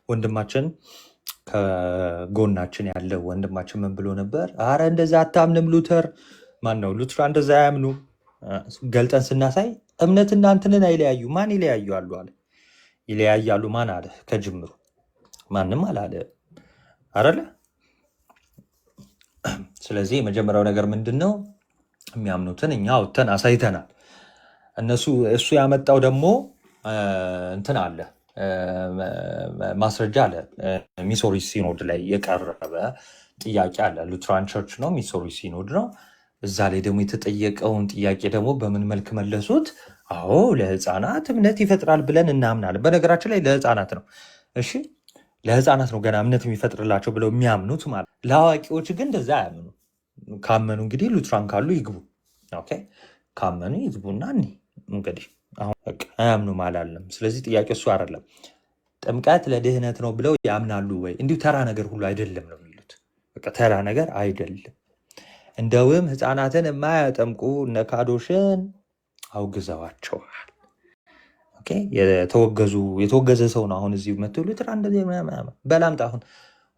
B: ወንድማችን ከጎናችን ያለ ወንድማችን ምን ብሎ ነበር? አረ እንደዛ አታምንም ሉተር ማን ነው ሉትራ እንደዛ አያምኑ። ገልጠን ስናሳይ እምነትና እንትንን አይለያዩ። ማን ይለያዩ አሉ አለ። ይለያያሉ ማን አለ? ከጅምሩ ማንም አላለ አረለ። ስለዚህ የመጀመሪያው ነገር ምንድን ነው? የሚያምኑትን እኛ አውጥተን አሳይተናል። እሱ ያመጣው ደግሞ እንትን አለ፣ ማስረጃ አለ። ሚሶሪ ሲኖድ ላይ የቀረበ ጥያቄ አለ። ሉትራን ቸርች ነው፣ ሚሶሪ ሲኖድ ነው። እዛ ላይ ደግሞ የተጠየቀውን ጥያቄ ደግሞ በምን መልክ መለሱት? አዎ ለህፃናት እምነት ይፈጥራል ብለን እናምናለን። በነገራችን ላይ ለህፃናት ነው። እሺ ለህፃናት ነው ገና እምነት የሚፈጥርላቸው ብለው የሚያምኑት ማለት። ለአዋቂዎች ግን እንደዛ አያምኑ። ካመኑ እንግዲህ ሉትራን ካሉ ይግቡ። ኦኬ ካመኑ ይግቡና እንግዲህ አሁን አያምኑም አላለም። ስለዚህ ጥያቄ እሱ አይደለም። ጥምቀት ለድህነት ነው ብለው ያምናሉ ወይ? እንዲሁ ተራ ነገር ሁሉ አይደለም ነው የሚሉት። በቃ ተራ ነገር አይደለም። እንደውም ህፃናትን የማያጠምቁ ነካዶሽን አውግዘዋቸዋል። ኦኬ የተወገዘ ሰው ነው አሁን እዚህ መጥቶ ሉትራ እንደዚህ በላምጣ። አሁን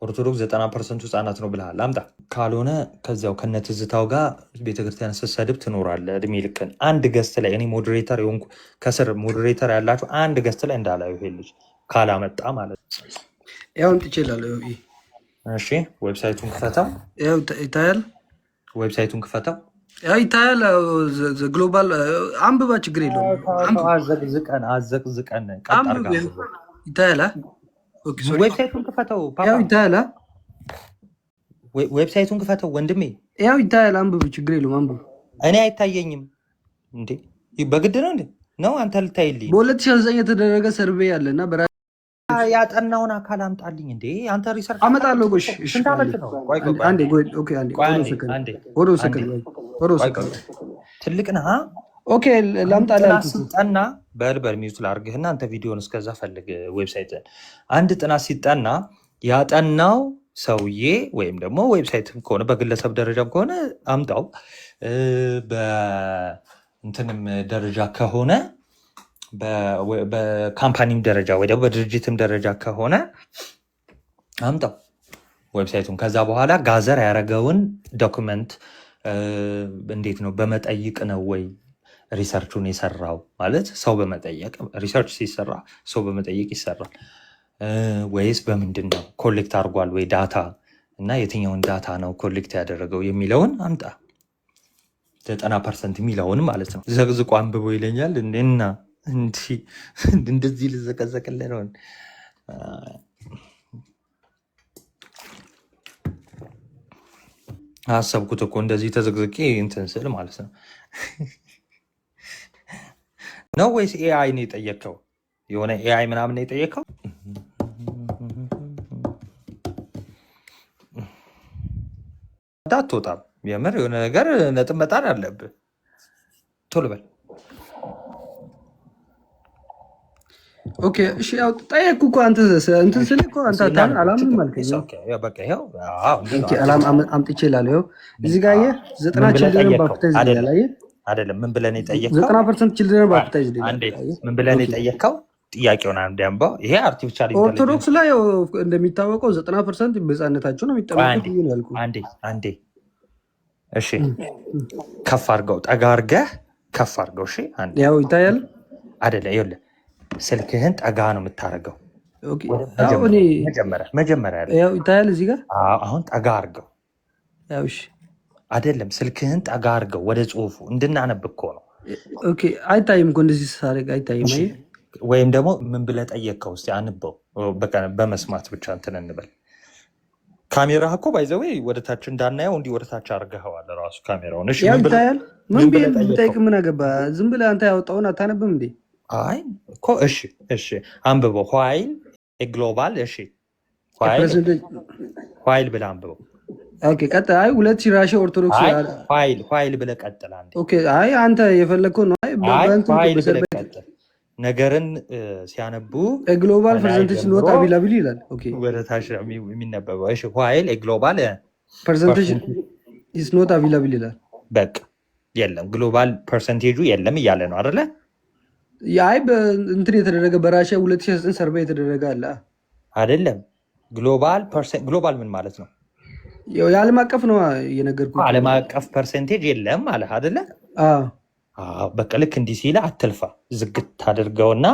B: ኦርቶዶክስ 90% ህፃናት ነው ብለሃል። አምጣ። ካልሆነ ከዚያው ከነትዝታው ጋር ቤተክርስቲያን ስትሰድብ ትኖራለህ እድሜ ልክን። አንድ ገስት ላይ እኔ ሞዴሬተር የሆንኩ ከስር ሞዴሬተር ያላችሁ አንድ ገስት ላይ እንዳላዩ ይሄ ልጅ ካላመጣ ማለት ነው።
A: ያው ትችላለህ።
B: እሺ ዌብሳይቱን ክፈተው።
A: ያው ይታያል።
B: ዌብሳይቱን ክፈተው።
A: ያው ይታያል። ግሎባል አንብባ፣ ችግር የለውም።
B: አዘቅዝቀን
A: ይታያል።
B: ዌብሳይቱን ክፈተው።
A: ያው ይታያል።
B: ዌብሳይቱን ክፈተው ወንድሜ።
A: ያው ይታያል። አንብብ፣ ችግር የለውም። አንብብ።
B: እኔ አይታየኝም እንዴ? በግድ ነው እንዴ? ነው አንተ ልታይልኝ።
A: በ2009 የተደረገ ሰርቬይ አለና
B: ያጠናውን አካል አምጣልኝ እንዴ አንተ ሪሰርች
A: አመጣለሁ። ጎሽ
B: ስንት ዓመት ነው? ቆይ ቆይ
A: አንዴ ኦኬ አንዴ ወደ ሰከንድ
B: ትልቅ ነህ።
A: ኦኬ ላምጣልህ።
B: ሲጠና በልበል ሚዩት ላድርግህና አንተ ቪዲዮን እስከዛ ፈልግ ዌብሳይት። አንድ ጥናት ሲጠና ያጠናው ሰውዬ ወይም ደግሞ ዌብሳይት ከሆነ በግለሰብ ደረጃም ከሆነ አምጣው፣ በእንትንም ደረጃ ከሆነ በካምፓኒም ደረጃ ወይ ደግሞ በድርጅትም ደረጃ ከሆነ አምጣው ዌብሳይቱን። ከዛ በኋላ ጋዘር ያደረገውን ዶክመንት እንዴት ነው በመጠይቅ ነው ወይ ሪሰርቹን የሰራው? ማለት ሰው በመጠየቅ ሪሰርች ሲሰራ ሰው በመጠየቅ ይሰራል ወይስ በምንድን ነው ኮሌክት አድርጓል ወይ ዳታ እና የትኛውን ዳታ ነው ኮሌክት ያደረገው የሚለውን አምጣ። 90% የሚለውን ማለት ነው። ዘቅዝቆ አንብቦ ይለኛል እና እንደዚህ ልዘቀዘቅልህ ነው። አሰብኩት እኮ እንደዚህ ተዘቅዝቄ እንትን ስል ማለት ነው። ነው ወይስ ኤአይ ነው የጠየቀው? የሆነ ኤአይ ምናምን ነው የጠየቀው? አትወጣም። የምር የሆነ ነገር ነጥብ መጣል አለብህ። ቶሎ በል።
A: ኦኬ እሺ፣ ያው ጠየቅኩ እኮ አንተ እንትን ስልህ እኮ አንተ አላምንም አልከኝ።
B: በቃ ይኸው
A: አምጥቼ እላለሁ። እዚህ ጋር አየህ 90 ችልድረን ባፕታይዝ ይላል። አየህ
B: አይደለም? ምን ብለህ ነው የጠየቅከው?
A: 90% ችልድረን ባፕታይዝ ይላል።
B: ምን ብለህ ነው የጠየቅከው? ጥያቄውን አንድ ያንባው። ይሄ አርቲፊሻል
A: ኦርቶዶክስ ላይ ያው እንደሚታወቀው 90% በሕፃንነታቸው ነው የሚጠመቁት ያልኩህ።
B: አንዴ እሺ፣ ከፍ አድርገው፣ ጠጋ አድርገህ ከፍ አድርገው። እሺ፣ አንዴ
A: ያው ይታያል
B: አይደለ? ይኸውልህ ስልክህን ጠጋ ነው የምታደርገው። መጀመሪያ
A: ያው ይታያል እዚህ ጋር።
B: አሁን ጠጋ አድርገው።
A: ያው እሺ፣
B: አይደለም ስልክህን ጠጋ አድርገው ወደ ጽሁፉ እንድናነብ እኮ ነው።
A: ኦኬ፣ አይታይም እኮ እንደዚህ ሳደርግ አይታይም።
B: ወይም ደግሞ ምን ብለህ ጠየቅከው? እስኪ አንበው። በመስማት ብቻ እንትን እንበል። ካሜራ እኮ ባይዘዌ ወደታች እንዳናየው እንዲህ ወደታች አድርገኸዋል ራሱ ካሜራውን። እሺ፣
A: ያው ይታያል። ምን ብጠይቅ ምን አገባ? ዝም ብለህ አንተ ያወጣውን አታነብም እንዴ?
B: አይ እኮ እሺ አንብበው። ኋይል ግሎባል። እሺ ኋይል ብለህ አንብበው።
A: ኦኬ ቀጥል። አይ 2000 ራሽያ ኦርቶዶክስ
B: ኋይል ብለህ ቀጥል። አንዴ
A: ኦኬ። አይ አንተ የፈለግከው ነው።
B: ኋይል ብለህ ቀጥል። ነገርን ሲያነቡ
A: ግሎባል ፐርሰንቴጅ ኖት አቬይላብል ይላል። ኦኬ
B: ወደ ታች የሚነበበው። እሺ ኋይል ግሎባል
A: ፐርሰንቴጅ ኢዝ ኖት አቬይላብል ይላል።
B: በቃ የለም ግሎባል ፐርሰንቴጁ የለም እያለ ነው አይደለ?
A: አይ እንትን የተደረገ በራሽያ 2009 ሰርቬይ የተደረገ አለ
B: አይደለም? ግሎባል ምን ማለት ነው?
A: የዓለም አቀፍ ነው የነገርኩህ።
B: ዓለም አቀፍ ፐርሰንቴጅ የለም አለ አይደለ? በቃ ልክ እንዲህ ሲል አትልፋ፣ ዝግት አድርገውና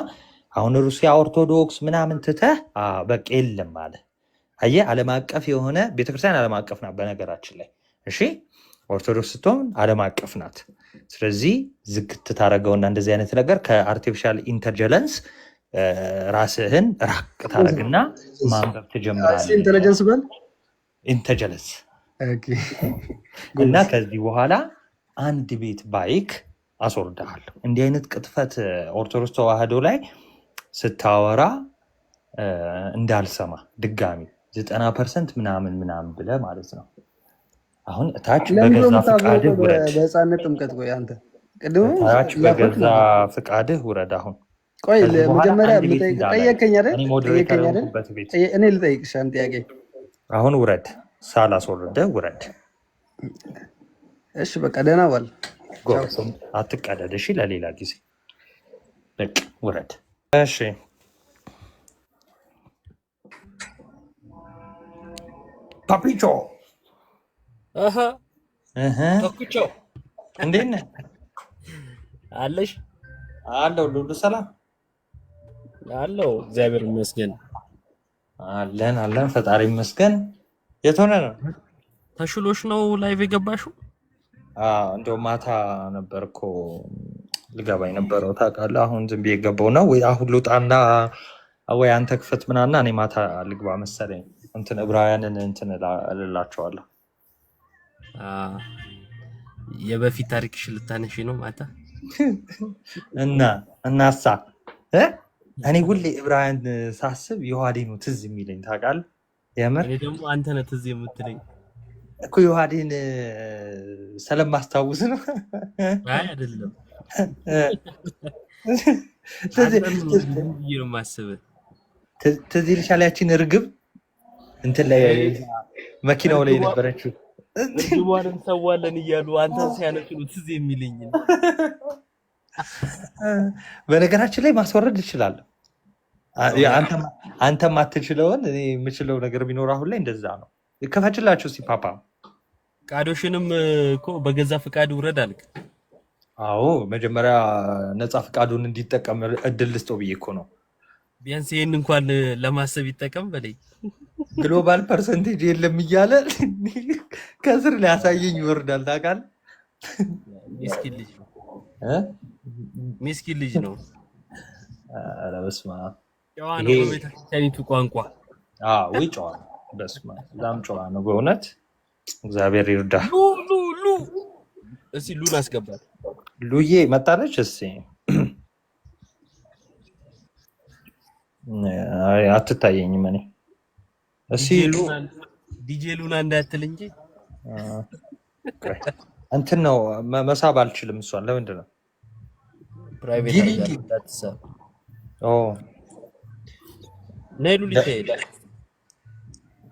B: አሁን ሩሲያ ኦርቶዶክስ ምናምን ትተህ በቃ የለም አለ። አየህ፣ ዓለም አቀፍ የሆነ ቤተክርስቲያን ዓለም አቀፍ ናት በነገራችን ላይ። እሺ ኦርቶዶክስ ስትሆን ዓለም አቀፍ ናት። ስለዚህ ዝግት ታደርገውና እንደዚህ አይነት ነገር ከአርቲፊሻል ኢንተለጀንስ ራስህን ራቅ ታደርግና ማንበብ ትጀምራለህ።
A: ኢንተለጀንስ በል
B: ኢንተለጀንስ እና ከዚህ በኋላ አንድ ቤት ባይክ አስወርድሃለሁ። እንዲህ አይነት ቅጥፈት ኦርቶዶክስ ተዋህዶ ላይ ስታወራ እንዳልሰማ ድጋሚ 90% ምናምን ብለህ ማለት ነው። አሁን እታች በገዛ ፍቃድህ ውረድ።
A: በሕፃንነት ጥምቀት ቆይ አንተ
B: እታች በገዛ ፍቃድህ ውረድ። አሁን
A: ቆይ መጀመሪያ ጠየቀኝ አይደል? እኔ ልጠይቅሽ አንድ ጥያቄ።
B: አሁን ውረድ፣ ሳላስወርድህ ውረድ።
A: እሺ በቃ ደህና ዋል።
B: አትቀደድ። እሺ ለሌላ ጊዜ በቃ ውረድ። እሺ ፓፒቾ
C: ተኩቾ
B: እንዴት ነህ?
C: አለሽ?
B: አለው ሁሉ ሰላም
C: አለው፣ እግዚአብሔር ይመስገን።
B: አለን ፈጣሪ ይመስገን። የት ሆነ ነው?
C: ተሽሎሽ ነው ላይቭ የገባሽው?
B: እንደው ማታ ነበር እኮ ልገባ የነበረው ታውቃለህ። አሁን ዝም ብዬ የገባው ነው ወይ አሁን ልውጣና ወይ አንተ ክፈት ምናና እኔ ማታ ልግባ መሰለኝ። እንትን ዕብራውያንን እንትን እልላቸዋለሁ።
C: የበፊት ታሪክሽ ልታነሺ ነው ማታ?
B: እናሳ እኔ ሁሌ ዕብራውያን ሳስብ የዮሐዴን ነው ትዝ የሚለኝ ታውቃለህ። የምር
C: እኔ ደግሞ አንተ ነህ ትዝ የምትለኝ።
B: እኮ ዮሐዴን ስለማስታውስ ነው።
C: አይ አይደለም፣
B: ትዝ
C: አንተን ነው
B: ትዝ-
C: ብዬ ነው የማስብህ።
B: ትዝ ይልሻል ያቺን እርግብ እንትን ላይ መኪናው ላይ
C: እርግቧ
B: የነበረችው
C: እርግቧን እንሰዋለን እያሉ አንተን ሲያነሱ ነው ትዝ የሚለኝ።
B: በነገራችን ላይ ማስወረድ እችላለሁ። አንተ ማትችለውን እኔ የምችለው ነገር ቢኖር አሁን ላይ እንደዛ ነው። ከፈችላችሁ እስኪ ፓፓ።
C: ቃዶሽንም እኮ በገዛ ፍቃድ ውረድ አልክ።
B: አዎ መጀመሪያ ነፃ ፈቃዱን እንዲጠቀም እድል ልስጠው ብዬ እኮ ነው።
C: ቢያንስ ይህን እንኳን ለማሰብ ይጠቀም በለኝ።
B: ግሎባል ፐርሰንቴጅ የለም እያለ ከስር ሊያሳየኝ ይወርዳል። ታውቃለህ
C: ሚስኪን ልጅ ነው፣
B: እ?
C: ሚስኪን ልጅ ነው።
B: ኧረ በስመ አብ።
C: ጨዋ ነው
B: ይሄ
C: በቤተክርስቲያኒቱ ቋንቋ።
B: ወይ ጨዋ ነው። በስመ አብ በጣም ጨዋ ነው በእውነት። እግዚአብሔር ይርዳ።
C: ሉ ሉ ሉ እስኪ ሉን አስገባት።
B: ሉዬ መጣለች። እስኪ አይ አትታየኝም። እኔ እስኪ ሉ
C: ዲጄ ሉና እንዳትል እንጂ
B: ቆይ፣ እንትን ነው መሳብ አልችልም። እሷን ለምንድን ነው
C: ፕራይቬት
B: ግቢ
C: አድርጋ እንዳትሳብ።
B: ኦ
C: ነይ ሉ ልትሄድ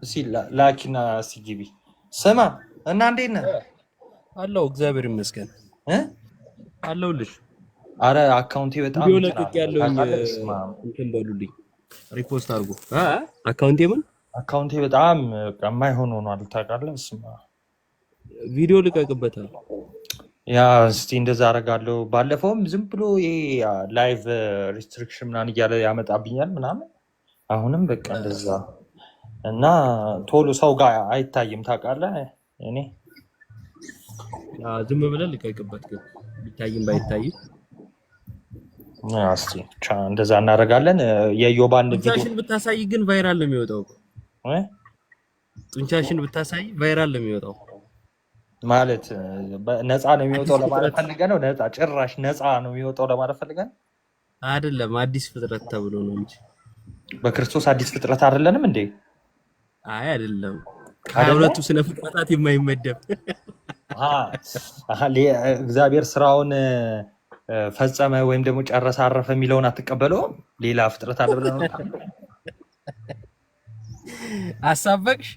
B: እስኪ ላኪና እስኪ ግቢ። ስማ እና እንዴት ነህ?
C: አለው። እግዚአብሔር ይመስገን
B: እ?
C: አለሁልሽ።
B: አረ አካውንቴ በጣም
C: ቪዲዮ
B: እንትን
C: ለቅቅ
B: አለ
C: ያለውኝ
B: ታውቃለህ? በስመ አብ።
C: እንትን በሉልኝ፣ ሪፖስት አድርጎ አካውንቴ ምን
B: አካውንቴ በጣም በቃ የማይሆን ሆኗል ታውቃለህ? በስመ አብ።
C: ቪዲዮ ልቀቅበታል።
B: ያ እስቲ እንደዛ አደርጋለሁ። ባለፈውም ዝም ብሎ ይሄ ላይቭ ሪስትሪክሽን ምናምን እያለ ያመጣብኛል ምናምን። አሁንም በቃ እንደዛ እና ቶሎ ሰው ጋር አይታይም ታውቃለህ? እኔ
C: ዝም ብለን ልቀቅበት፣ ግን ቢታይም ባይታይም
B: እስቲ ብቻ እንደዛ እናደርጋለን። የዮባን ቪዲዮ
C: ጡንቻሽን ብታሳይ ግን ቫይራል ነው የሚወጣው።
B: እ?
C: ጡንቻሽን ብታሳይ ቫይራል ነው የሚወጣው።
B: ማለት ነፃ ነው የሚወጣው
C: አዲስ
B: ለማለት
C: ፍጥረት
B: ፈልገህ ነው? ነፃ ጭራሽ ነፃ ነው የሚወጣው ለማለት ፈልገህ ነው?
C: አይደለም፣ አዲስ ፍጥረት ተብሎ ነው እንጂ።
B: በክርስቶስ አዲስ ፍጥረት አይደለንም እንዴ?
C: አይ አይደለም፣ ከሀያ
B: አይደለ?
C: ሁለቱ ስነ ፍጥረታት የማይመደብ
B: እግዚአብሔር ስራውን ፈጸመ ወይም ደግሞ ጨረሰ አረፈ የሚለውን አትቀበለውም? ሌላ ፍጥረት አለ ብለህ ነው
C: አሳበቅሽ።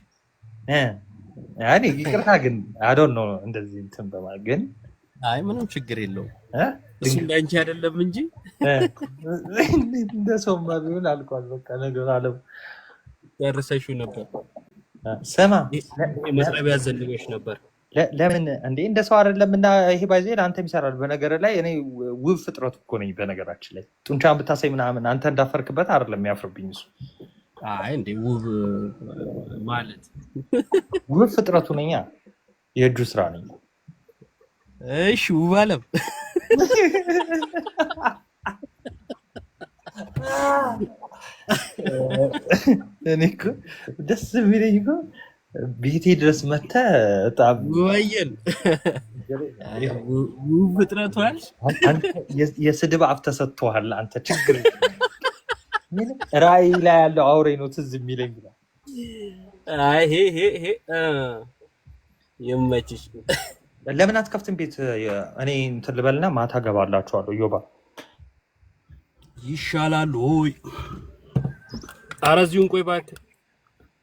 B: ያኔ ይቅርታ ግን አዶን ነው እንደዚህ እንትን በማለት ግን
C: አይ ምንም ችግር የለውም።
B: እ?
C: እሱ እንዳንቺ አይደለም እንጂ
B: እ? እንደ ሰውማ ቢሆን አልኳት በቃ ነገር አለው።
C: ጨርሰሽው ነበር።
B: ስማ
C: መስሪያ ቤት ዘንበሽ ነበር።
B: ለምን እንዴ እንደ ሰው አይደለም። እና ይሄ ባይዜ ለአንተም ይሰራል። በነገር ላይ እኔ ውብ ፍጥረት እኮ ነኝ። በነገራችን ላይ ጡንቻን ብታሳይ ምናምን አንተ እንዳፈርክበት አይደለም የሚያፍርብኝ እሱ።
C: አይ እንዴ ውብ ማለት
B: ውብ ፍጥረቱ ነኛ፣ የእጁ ስራ ነኝ።
C: እሺ ውብ አለም
B: እኔ እኮ ደስ የሚለኝ እኮ ቤቴ ድረስ መተህ በጣም
C: ወየን ውብ ፍጥረቱ አልሽ።
B: የስድብ አፍ ተሰጥቶሃል አንተ። ችግር ራእይ ላይ ያለው አውሬ ነው ትዝ የሚለኝ ብላ።
C: አይ ሄ ይመችሽ።
B: ለምን አትከፍትም ቤት? እኔ እንትን ልበልና ማታ ገባላችኋለሁ። ዮባ
C: ይሻላል ወይ? ኧረ እዚሁን ቆይ እባክህ።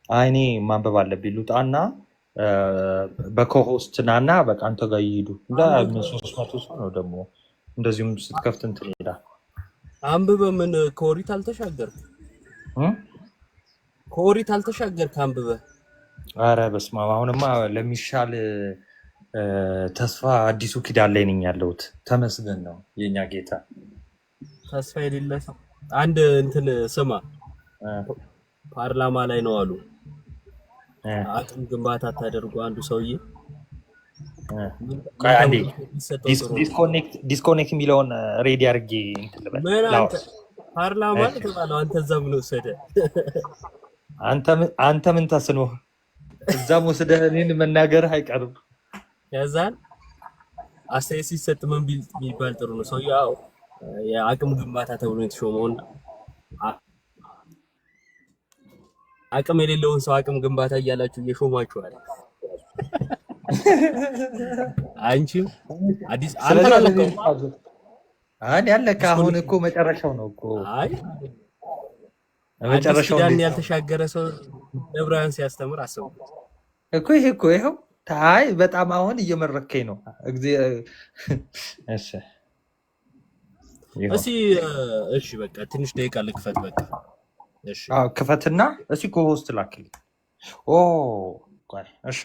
B: አይ እኔ ማንበብ አለብኝ። ልውጣና በኮሆስት ናና በቃ አንተ ጋር ይሄዱ እንደ 300 ሰው ነው ደግሞ እንደዚሁም ስትከፍት እንትን ይሄዳል።
C: አንብበ ምን ከኦሪት አልተሻገርክ? ከኦሪት አልተሻገርክ አንብበ።
B: አረ በስመ አብ። አሁንማ ለሚሻል ተስፋ አዲሱ ኪዳን ላይ ነኝ ያለሁት። ተመስገን ነው የኛ ጌታ።
C: ተስፋ የሌለ ሰው አንድ እንትን ስማ፣ ፓርላማ ላይ ነው አሉ አቅም ግንባታ ታደርጉ አንዱ ሰውዬ
B: ዲስኮኔክት የሚለውን ሬዲ አድርጌ እንትን ልበል።
C: ምን አንተ ፓርላማ ተባለው አንተ እዛ ምን ወሰደ?
B: አንተ ምን ተስኖ እዛም ወስደህ እኔን መናገርህ አይቀርም።
C: ከዛን አስተያየት ሲሰጥ ምን ቢባል ጥሩ ነው? ሰውዬው የአቅም ግንባታ ተብሎ የተሾመውን አ- አቅም የሌለውን ሰው አቅም ግንባታ እያላችሁ እየሾማችኋል። አንቺም አዲስ አንተ
B: ስለዚህ
C: አለቀው
B: አንድ ያለከ አሁን እኮ መጨረሻው ነው እኮ
C: አይ አዲስ
B: መጨረሻው
C: ኪዳን ያልተሻገረ ሰው ዕብራውያን ሲያስተምር አስቡት
B: እኮ ይሄ እኮ ይኸው ታይ በጣም አሁን እየመረከኝ ነው። እሺ ይኸው
C: እሺ እሺ በቃ ትንሽ ደቂቃ ልክፈት በቃ እሺ
B: ክፈትና እሺ ኮሆስት ላክልኝ። ኦ ቆይ እሺ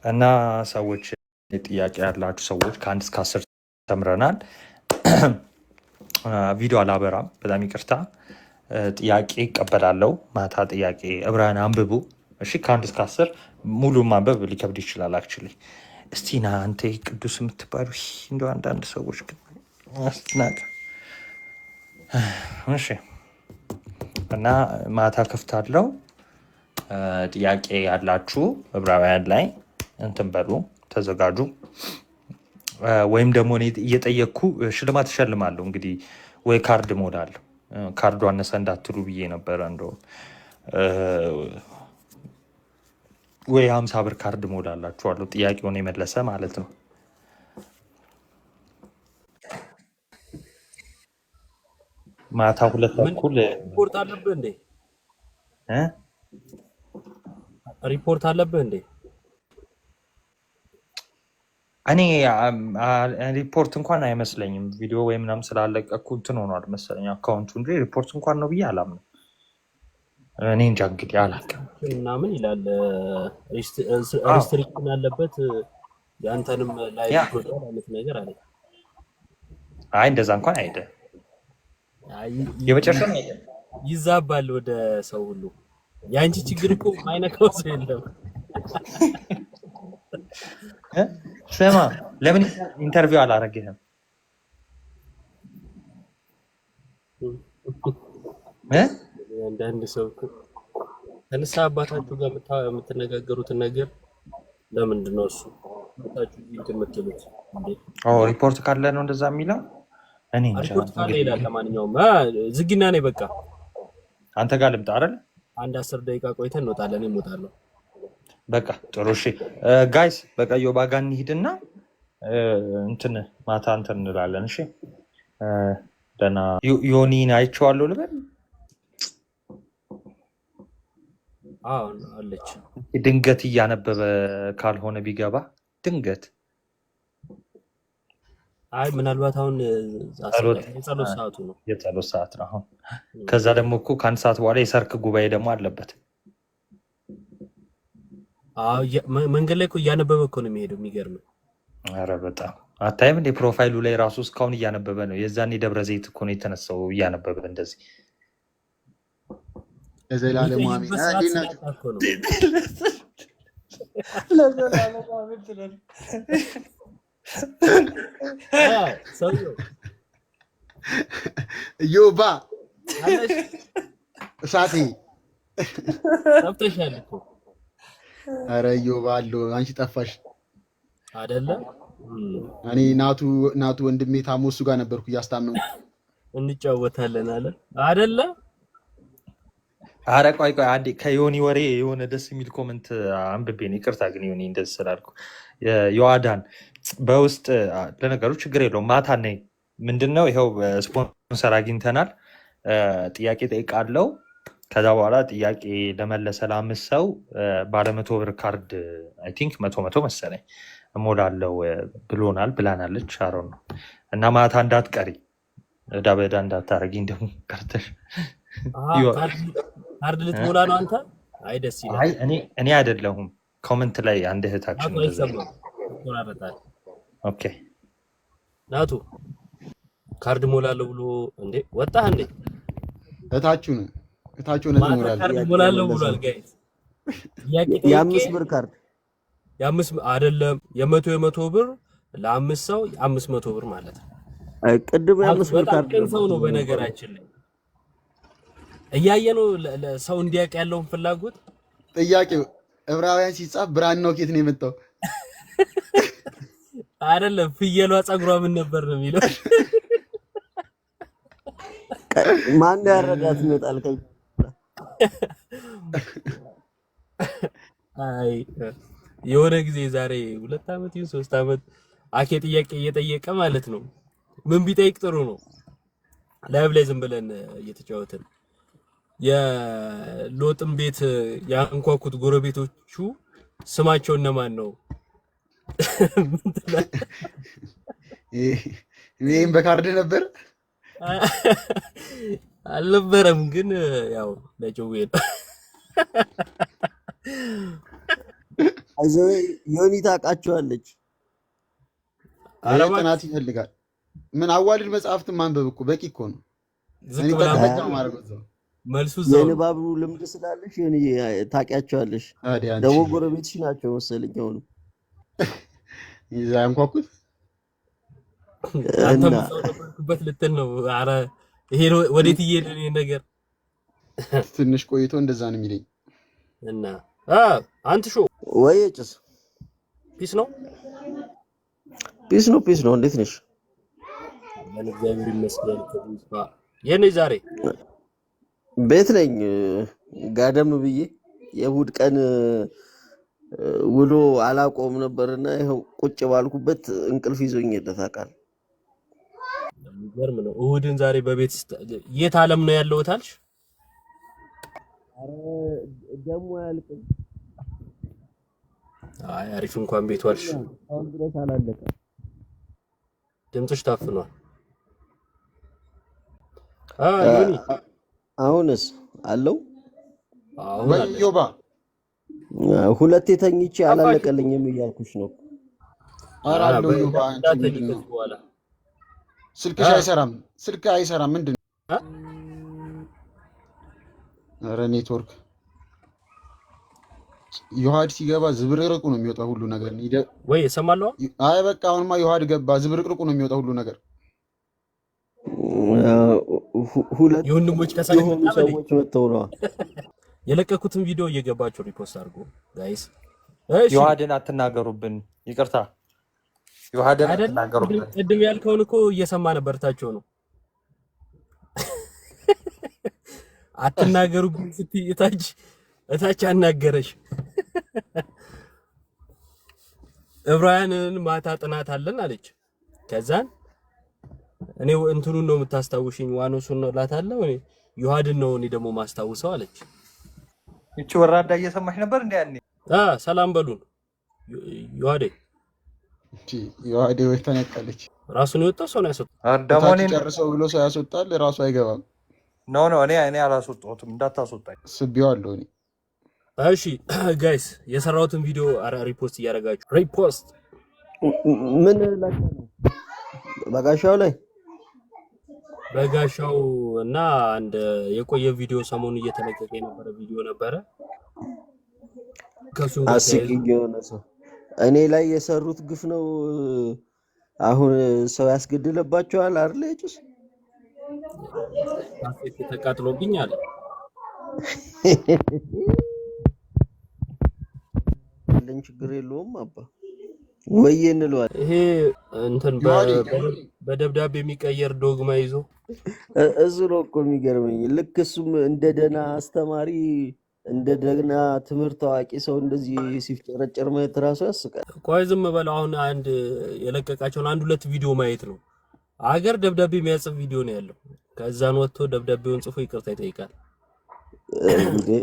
B: እና ሰዎች ጥያቄ ያላችሁ ሰዎች ከ1 እስከ 10 ተምረናል። ቪዲዮ አላበራም፣ በጣም ይቅርታ። ጥያቄ ይቀበላለሁ። ማታ ጥያቄ ዕብራውያን አንብቡ እሺ። ከ1 እስከ 10 ሙሉ ማንበብ ሊከብድ ይችላል። አክቹዋሊ እስቲ ና አንተ ቅዱስ የምትባሉ እንደው አንዳንድ ሰዎች ግን አስናቀ እሺ። እና ማታ ከፍታለሁ። ጥያቄ ያላችሁ ዕብራውያን ላይ እንትን በሉ ተዘጋጁ። ወይም ደግሞ እኔ እየጠየቅኩ ሽልማት እሸልማለሁ። እንግዲህ ወይ ካርድ ሞላለሁ። ካርዱ አነሰ እንዳትሉ ብዬ ነበረ። እንደውም ወይ 50 ብር ካርድ ሞላላችኋለሁ ጥያቄውን የመለሰ ማለት ነው። ማታ 2:30
C: ሪፖርት አለብህ እንዴ? ሪፖርት አለብህ እንዴ?
B: እኔ ሪፖርት እንኳን አይመስለኝም። ቪዲዮ ወይ ምናምን ስላለቀኩ እንትን ሆኗል መሰለኝ አካውንቱ እንጂ ሪፖርት እንኳን ነው ብዬ አላምንም። እኔ እንጃ እንግዲህ አላውቅም
C: ምናምን ይላል። ሪስትሪክሽን አለበት ያንተንም ላይ ይጎዳል አይነት ነገር አለ።
B: አይ እንደዛ እንኳን አይደ የመጨረሻ ነው አይደ
C: ይዛባል ወደ ሰው ሁሉ። ያንቺ ችግር እኮ ማይነካው ሰው የለም።
B: ስማ ለምን ኢንተርቪው አላረግህም?
C: አንዳንድ ሰው ከንሳ አባታችሁ ጋር የምትነጋገሩትን ነገር ለምንድን ነው እሱ ታችሁ እንትን የምትሉት እንዴ?
B: ሪፖርት ካለ ነው እንደዛ የሚለው። እኔ እንጃ
C: ሪፖርት ካለ ይላል። ለማንኛውም ዝግና ነኝ በቃ
B: አንተ ጋር ልምጣ አይደል?
C: አንድ 10 ደቂቃ ቆይተን እንወጣለን። እሞታለሁ።
B: በቃ ጥሩ እሺ። ጋይስ በቃ ዮባ ጋር እንሂድና እንትን ማታ እንትን እንላለን። እሺ ደህና ዮኒን አይቼዋለሁ ልበል።
C: አዎ አለች።
B: ድንገት እያነበበ ካልሆነ ቢገባ ድንገት
C: አይ ምናልባት አሁን የጸሎት ሰዓቱ ነው።
B: የጸሎት ሰዓት ነው አሁን። ከዛ ደግሞ እኮ ከ1 ሰዓት በኋላ የሰርክ ጉባኤ ደግሞ አለበት።
C: መንገድ ላይ እኮ እያነበበ እኮ ነው የሚሄደው። የሚገርም።
B: ኧረ በጣም አታይም እንደ ፕሮፋይሉ ላይ ራሱ እስካሁን እያነበበ ነው። የዛኔ ደብረ ዘይት እኮ ነው የተነሳው እያነበበ እንደዚህ።
D: ለዘላለም አሜን። ዮባ እሳቴ
C: ጠፍተሻል እኮ።
D: ኧረ ዮባ አለው። አንቺ ጠፋሽ
C: አይደለ?
D: እኔ ናቱ ወንድሜ ታሞ እሱ ጋር ነበርኩ እያስታመምኩ።
C: እንጫወታለን አለ አይደለ?
B: አረ ቆይ አንዴ ከዮኒ ወሬ የሆነ ደስ የሚል ኮመንት አንብቤ ነው። ይቅርታ ግን ዮኒ እንደዚህ ስላልኩ የዋዳን በውስጥ ለነገሩ ችግር የለውም። ማታ ነኝ። ምንድነው ይኸው ስፖንሰር አግኝተናል። ጥያቄ ጠይቃለው። ከዛ በኋላ ጥያቄ ለመለሰ ለ5 ሰው ባለ 100 ብር ካርድ አይ ቲንክ 100 መሰለኝ እሞላለው ብላናለች። አሮን ነው እና ማታ እንዳትቀሪ እዳ በዳ እንዳታረጊኝ ደግሞ ቀርተሽ
C: ካርድ ልትሞላ ነው አንተ? አይ ደስ ይላል።
B: አይ እኔ አይደለሁም። ኮመንት ላይ አንድ እህታችን
C: ይቆራረጣል።
B: ኦኬ
C: ናቱ ካርድ ሞላለሁ ብሎ እንዴ ወጣህ እንዴ?
D: እታችሁ ነው ነው
C: ካርድ ሞላለሁ ብሏል። ጋይስ
A: የ5 ብር ካርድ
C: አይደለም የ100 ብር ለ5 ሰው 500 ብር ማለት ነው።
A: ቅድም የ5 ብር ካርድ
C: ሰው ነው በነገራችን ላይ እያየ ነው ሰው እንዲያውቅ ያለውን ፍላጎት።
D: ጥያቄው ዕብራውያን ሲጻፍ ብራናው ኬት ነው የመጣው?
C: አይደለም ፍየሏ ጸጉሯ ምን ነበር ነው የሚለው።
E: ማን ያረዳት ይመጣል ከ
C: አይ የሆነ ጊዜ ዛሬ 2 ዓመት ይሁን 3 ዓመት አኬ ጥያቄ እየጠየቀ ማለት ነው። ምን ቢጠይቅ ጥሩ ነው? ላይቭ ላይ ዝም ብለን እየተጫወትን የሎጥን ቤት ያንኳኩት ጎረቤቶቹ ስማቸው እነማን ነው?
D: ይሄን በካርድ ነበር
C: አልነበረም፣ ግን ያው ለጆዌ ነው።
E: አይዞህ ዮኒ ታውቃቸዋለች።
D: ጥናት ይፈልጋል። ምን አዋልድ መጽሐፍትን ማንበብ እኮ በቂ እኮ ነው።
C: ዝም
D: እኔ
C: ብላ
D: ጠቅጠቅ ነው ማድረግ ነው።
C: መልሱ እዛው ነው።
E: የንባብ ልምድ ስላለሽ ዮኒ ታውቂያቸዋለሽ።
D: ታዲያ አንቺ
E: ደግሞ ጎረቤትሽ ናቸው መሰለኝ አሁን
D: ይዛ ያንኳኩት
C: አንተ
E: እና
C: ምሳው ነበርክበት ልትል ነው። ኧረ ይሄ ወዴት እየሄደ ነው ይሄ ነገር?
D: ትንሽ ቆይቶ እንደዛ ነው የሚለኝ።
C: እና አንተ ሾ
E: ወይ ጭስ
C: ፒስ ነው
E: ፒስ ነው። እንዴት ነሽ?
C: እግዚአብሔር ይመስገን። ከዱስባ የኔ ዛሬ
E: ቤት ነኝ ጋደም ብዬ የእሑድ ቀን ውሎ አላቆም ነበርና ይኸው ቁጭ ባልኩበት እንቅልፍ ይዞኝ ሄደ። ታውቃለህ?
C: የሚገርም ነው። እሑድን ዛሬ በቤት የት ዓለም ነው ያለው ታልሽ?
E: አረ ደሞ ያልቅም።
C: አይ አሪፍ እንኳን ቤት ዋልሽ።
E: አሁን ድረስ አላለቀም።
C: ድምፅሽ ታፍኗል። ዮኒ
E: አሁንስ አለው?
C: አሁን አለ።
D: ወዮባ
E: ሁለቴ ተኝቼ አላለቀልኝም እያልኩሽ ነው።
D: ኧረ አለው ዮባ። አንቺ ምንድን ነው ስልክሽ አይሰራም? ስልክ አይሰራም ምንድን ነው? ኧረ ኔትወርክ ዮሐድ ሲገባ ዝብርቅርቁ ነው የሚወጣው ሁሉ ነገር
C: ወይ እሰማለሁ።
D: አይ በቃ አሁንማ ዮሐድ ገባ፣ ዝብርቅርቁ ነው የሚወጣው ሁሉ ነገር።
E: ሁለት
C: የወንድሞች
E: የሆኑ ሰዎች መተው ነው
C: የለቀኩትን ቪዲዮ እየገባችሁ ሪፖስት አድርጉ ጋይስ። እሺ
B: ዮሐድን አትናገሩብን፣ ይቅርታ ዮሐድን አትናገሩብን።
C: ቅድም ያልከውን እኮ እየሰማ ነበር። ታቸው ነው አትናገሩብን ስትይ እታች አናገረሽ። ዕብራውያንን ማታ ጥናት አለን አለች። ከዛን እኔ እንትኑን ነው የምታስታውሽኝ ዋኖሱን ነው እላታለሁ። እኔ ዮሐድን ነው እኔ ደግሞ ማስታውሰው አለች።
B: እቺ ወራዳ እየሰማሽ ነበር እንዴ? ያኔ
C: ሰላም በሉን ዮሐዴ።
D: ዮሐዴ ወይ ተነቀለች።
C: ራሱን የወጣው ሰው ነው ያስወጣው።
B: አዳሞኔ
D: ጨርሰው ብሎ ሰው ያስወጣል፣ ራሱ አይገባም።
B: ኖ እኔ አላስወጣሁትም፣ እንዳታስወጣኝ
D: ስቤዋለሁ እኔ።
C: እሺ ጋይስ የሰራሁትን ቪዲዮ ሪፖስት እያደረጋችሁ ሪፖስት
E: ምን ላይ ነው? በጋሻው ላይ
C: በጋሻው እና አንድ የቆየ ቪዲዮ ሰሞኑን እየተለቀቀ የነበረ ቪዲዮ ነበረ። ከሱ ጋር
E: አስቂኝ የሆነ ሰው እኔ ላይ የሰሩት ግፍ ነው። አሁን ሰው ያስገድልባቸዋል አይደል? እጭስ
C: ታፌት ተቃጥሎብኝ አለ።
E: ለኝ ችግር የለውም አባ ወይ እንለዋለን።
C: ይሄ እንትን በደብዳቤ የሚቀየር ዶግማ ይዞ
E: እሱ ነው እኮ የሚገርመኝ። ልክ እሱም እንደ ደህና አስተማሪ እንደ ደህና ትምህርት አዋቂ ሰው እንደዚህ ሲፍጨረጨር ማየት ራሱ ያስቃል።
C: ቆይ ዝም በለው። አሁን አንድ የለቀቃቸውን 1-2 ቪዲዮ ማየት ነው። አገር ደብዳቤ የሚያጽፍ ቪዲዮ ነው ያለው። ከዛን ወጥቶ ደብዳቤውን ጽፎ ይቅርታ ይጠይቃል።
E: እንግዲህ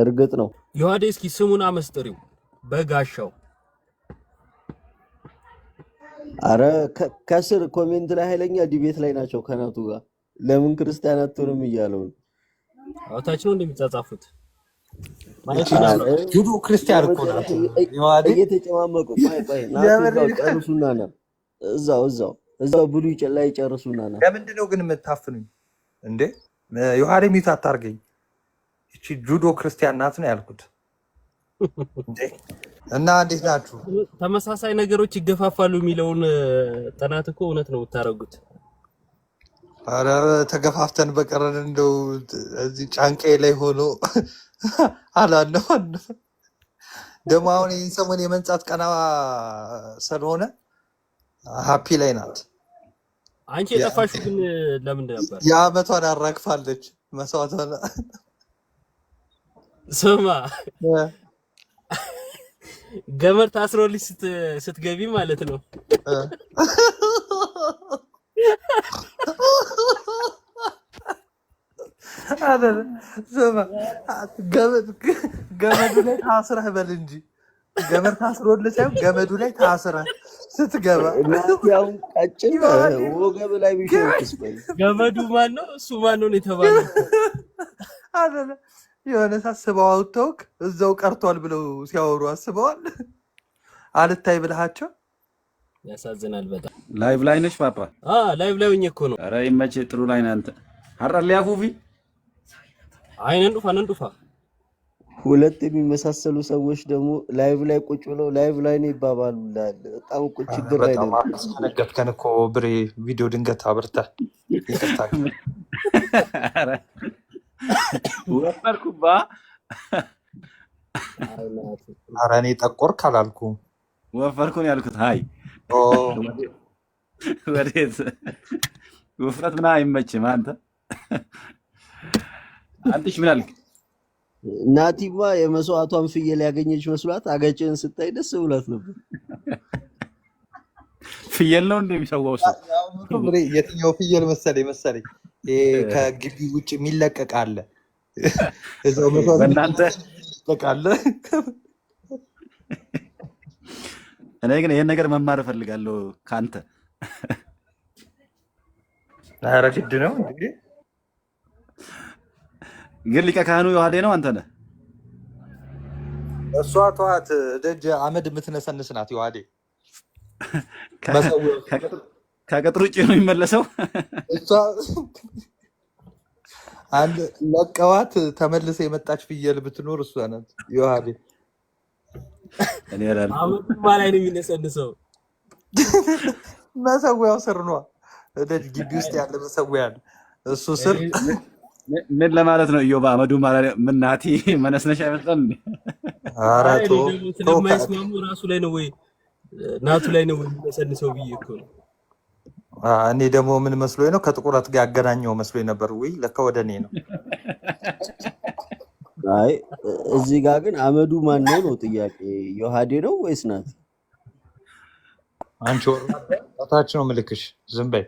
E: እርግጥ ነው
C: ዮሐዴ እስኪ ስሙን አመስጥሪው በጋሻው።
E: አረ ከስር ኮሜንት ላይ ኃይለኛ ዲቤት ላይ ናቸው ከናቱ ጋር ለምን ክርስቲያን አትሆንም እያለው ነው።
C: አውታች ነው እንደሚጻጻፉት
B: ጁዶ ክርስቲያን እኮ ናት ዮሐዴ።
E: እየተጨማመቁ ቆይ ናቱ ጨርሱና ና እዛው ብሉ ላይ ጨርሱና ና።
B: ለምንድን ነው ግን የምታፍኑኝ እንዴ? ዮሐዴ ሚት አታርገኝ። እቺ ጁዶ ክርስቲያን ናት ነው ያልኩት እንዴ? እና እንዴት ናችሁ?
C: ተመሳሳይ ነገሮች ይገፋፋሉ የሚለውን ጥናት እኮ እውነት ነው የምታረጉት።
B: አረ ተገፋፍተን በቀረን እንደው እዚህ ጫንቄ ላይ ሆኖ አላነው ደግሞ አሁን ይህን ሰሞን የመንጻት ቀና ስለሆነ ሀፒ ላይ ናት።
C: አንቺ የጠፋሽው ግን ለምንድን ነበር?
B: የአመቷን አራግፋለች መስዋዕቷን።
C: ስማ ገመድ ታስሮልሽ ስትገቢ ማለት ነው።
B: ገመዱ ላይ ታስረህ በል እንጂ ገመድ ታስሮልህ ሳይሆን ገመዱ ላይ ታስረህ ስትገባ
E: ያው ቀጭን ወገብ ላይ ቢሸውክስ በል
C: ገመዱ ማን ነው እሱ ማን ነው የተባለው?
B: አይደለ የሆነ ሳስበው አውጥተውክ እዛው ቀርቷል ብለው ሲያወሩ አስበዋል። አልታይ ብልሃቸው
C: ያሳዝናል በጣም።
F: ላይቭ ላይ ነሽ ፓፓ?
C: ላይቭ ላይ ሆኜ እኮ ነው።
F: ኧረ ይመችህ፣ ጥሩ ላይ ነህ አንተ። ሀራል ያፉፊ
C: አይነን ዱፋ
E: ሁለት የሚመሳሰሉ ሰዎች ደግሞ ላይቭ ላይ ቁጭ ብለው ላይቭ ላይ ነው ይባባሉላል። በጣም እኮ ችግር ላይ ነው።
B: ነገርከን እኮ ብሬ ቪዲዮ ድንገት አብርተህ ይቅርታ።
F: ወፈርኩባ።
B: ኧረ እኔ ጠቆርክ አላልኩም።
F: ወፈርኩን ያልኩት። ሀይ ወዴት ውፍረት ምናምን አይመችም አንተ። አንተሽ ምን አልክ?
E: ናቲማ የመስዋዕቷን ፍየል ያገኘች መስሏት አገጭን ስታይ ደስ ብሏት ነበር።
F: ፍየል ነው እንደሚሰዋው ሰው
B: የትኛው ፍየል መሰለኝ ከግቢ ውጭ የሚለቀቅ አለ። እዛው
F: በእናንተ
B: ይለቀቃል።
F: እኔ ግን ይሄን ነገር መማር እፈልጋለሁ ካንተ።
B: ኧረ ግድ ነው እንዴ?
F: ግን ሊቀ ካህኑ ዮሐዴ ነው አንተ ነህ?
B: እሷ ተዋት፣ ደጅ አመድ የምትነሰንስ ናት ዮሐዴ።
F: ከቅጥር ውጭ ነው የሚመለሰው።
B: እሷ አንድ ለቀዋት ተመልሰ የመጣች ፍየል ብትኖር እሷ ናት ዮሐዴ።
F: እኔ አላል
C: አመድማ ላይ ነው የሚነሰንሰው።
B: መሰዊያው ስር ነው፣ ደጅ ግቢ ውስጥ ያለ መሰዊያ አለ፣ እሱ ስር።
F: ምን ለማለት ነው ኢዮባ? አመዱ ማለት ምን ናቲ መነስነሻ አይመስልም እንዴ?
B: ኧረ
C: ስለማይስማሙ ራሱ ላይ ነው ወይ ናቱ ላይ ነው የሚነሰንሰው ብዬ እኮ ነው።
B: እኔ ደግሞ ምን መስሎኝ ነው ከጥቁረት ጋር ያገናኘው መስሎኝ ነበር። ወይ ለካ ወደ እኔ ነው።
E: አይ እዚህ ጋር ግን አመዱ ማን ነው ነው ጥያቄ። ዮሐዴ ነው ወይስ ናት?
B: አንቺ ወራታች ነው ምልክሽ። ዝም በይ።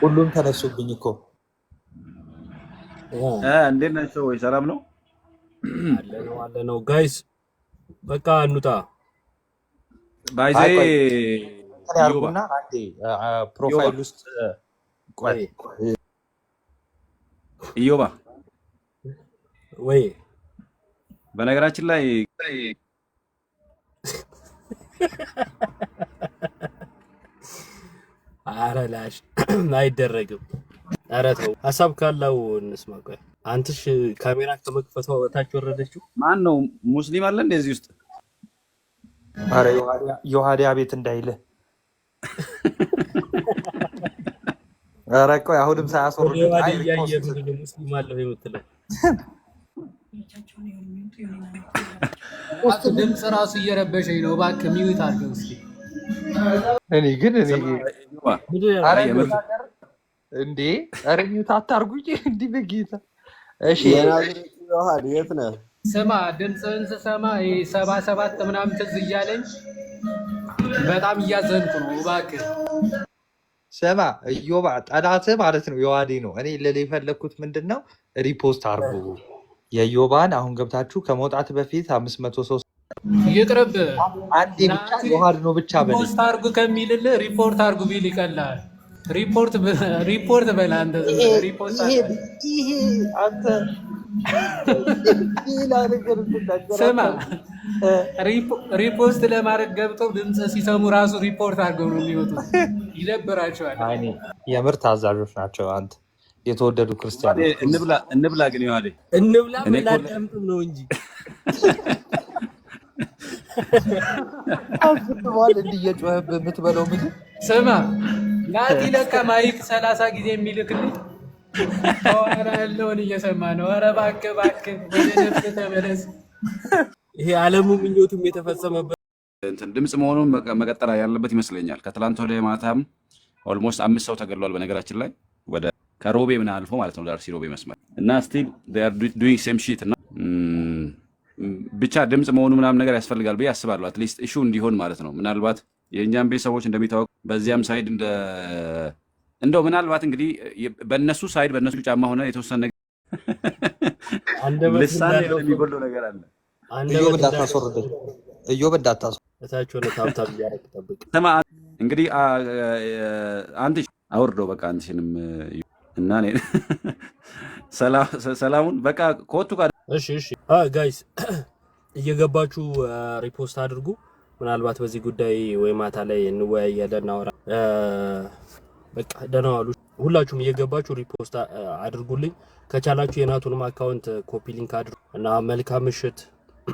B: ሁሉም ተነሱብኝ እኮ።
F: እንዴት ናቸው? ወይ ሰላም ነው?
C: አለ ነው ጋይስ፣ በቃ እንውጣ።
F: ባይዜ
B: ያርጉና አንዴ ፕሮፋይል ውስጥ ቆይ
F: ኢዮባ
C: ወይ
F: በነገራችን ላይ
C: ኧረ ላሽ አይደረግም። ኧረ ተው፣ ሀሳብ ካለው እንስማ። ቆይ አንተሽ ካሜራ ከመክፈቷ በታች ወረደችው።
F: ማን ነው? ሙስሊም አለ እንደዚህ ውስጥ?
B: ኧረ ዮሐዴ አቤት እንዳይልህ። ኧረ ቆይ አሁንም ሳያስወርድ
C: ሙስሊም አለው የምትለው
G: ድምፅ ራሱ እየረበሸኝ ነው። እባክህ ሚዩት አድርገው እስኪ።
B: እኔ ግን እንዴ ኧረ ሚዩት አታርጉኝ እንዲህ በጌታ። እሺ
E: ዮሐዴ የት ነህ?
G: ስማ ድምፅህን ስሰማ 77 ምናምን ትዝ እያለኝ በጣም እያዘንኩ ነው። እባክህ
B: ስማ ኢዮባ፣ ጠላትህ ማለት ነው ዮሐዴ ነው። እኔ ልል የፈለግኩት ምንድን ነው፣ ሪፖስት አርጉ የኢዮባን። አሁን ገብታችሁ ከመውጣት በፊት 500 ሰው
G: ይቅርብ።
B: አንዴ ብቻ ዮሐዴ ነው ብቻ በል።
G: ፖስት አርጉ ከሚልልህ ሪፖርት አርጉ ቢል ይቀላል። ሪፖርት በል አንተ። ሪፖርት
B: ይሄ አንተ
G: ስማ ሪፖስት ለማድረግ ገብተው ድምፅ ሲሰሙ ራሱ ሪፖርት አድርገው ነው የሚወጡት። ይደብራቸዋል።
B: የምር ታዛዦች ናቸው። አንተ የተወደዱ ክርስቲያኖች
F: እንብላ ግን ዮሐዴ
C: እንብላ ላዳምጥም ነው እንጂ
B: አፍጥሟል። እንዲህ እየጮኸብህ የምትበለው ምግብ።
G: ስማ ናቲ ለካ ማይክ 30 ጊዜ የሚልክልኝ ከኋላ ያለውን እየሰማ ነው። ኧረ እባክህ እባክህ ወደ ነፍስ ተመለስ።
C: ይሄ ዓለሙ ምኞቱም የተፈጸመበት
F: እንትን ድምፅ መሆኑን መቀጠል ያለበት ይመስለኛል። ከትላንት ወደ ማታም ኦልሞስት 5 ሰው ተገድሏል። በነገራችን ላይ ወደ ከሮቤ ምን አልፎ ማለት ነው ዳርሲ ሮቤ መስመር እና ስቲል they are doing same shit እና ብቻ ድምፅ መሆኑ ምናምን ነገር ያስፈልጋል ብዬ አስባለሁ። አትሊስት ኢሹ እንዲሆን ማለት ነው። ምናልባት የእኛም ቤተሰቦች እንደሚታወቅ በዚያም ሳይድ እንደው ምናልባት እንግዲህ በእነሱ ሳይድ በእነሱ ጫማ ሆነ የተወሰነ ነገር ልሳን የሚጎለው ነገር አለ።
B: እዮብ እንዳታስወርደኝ፣ እዮብ እንዳታስወርደኝ።
C: እታቸው ለታብታብ ያረክ ተጠብቅ።
F: ተማ እንግዲህ አንተ አውርደው በቃ አንተንም እና እኔ ሰላሙን በቃ ኮቱ ጋር
C: እሺ ጋይስ እየገባችሁ ሪፖስት አድርጉ። ምናልባት በዚህ ጉዳይ ወይ ማታ ላይ እንወያያለን እናወራ። በቃ ደህና ዋሉ። ሁላችሁም እየገባችሁ ሪፖስት አድርጉልኝ። ከቻላችሁ የናቱንም አካውንት ኮፒ ሊንክ አድርጉ እና መልካም ምሽት።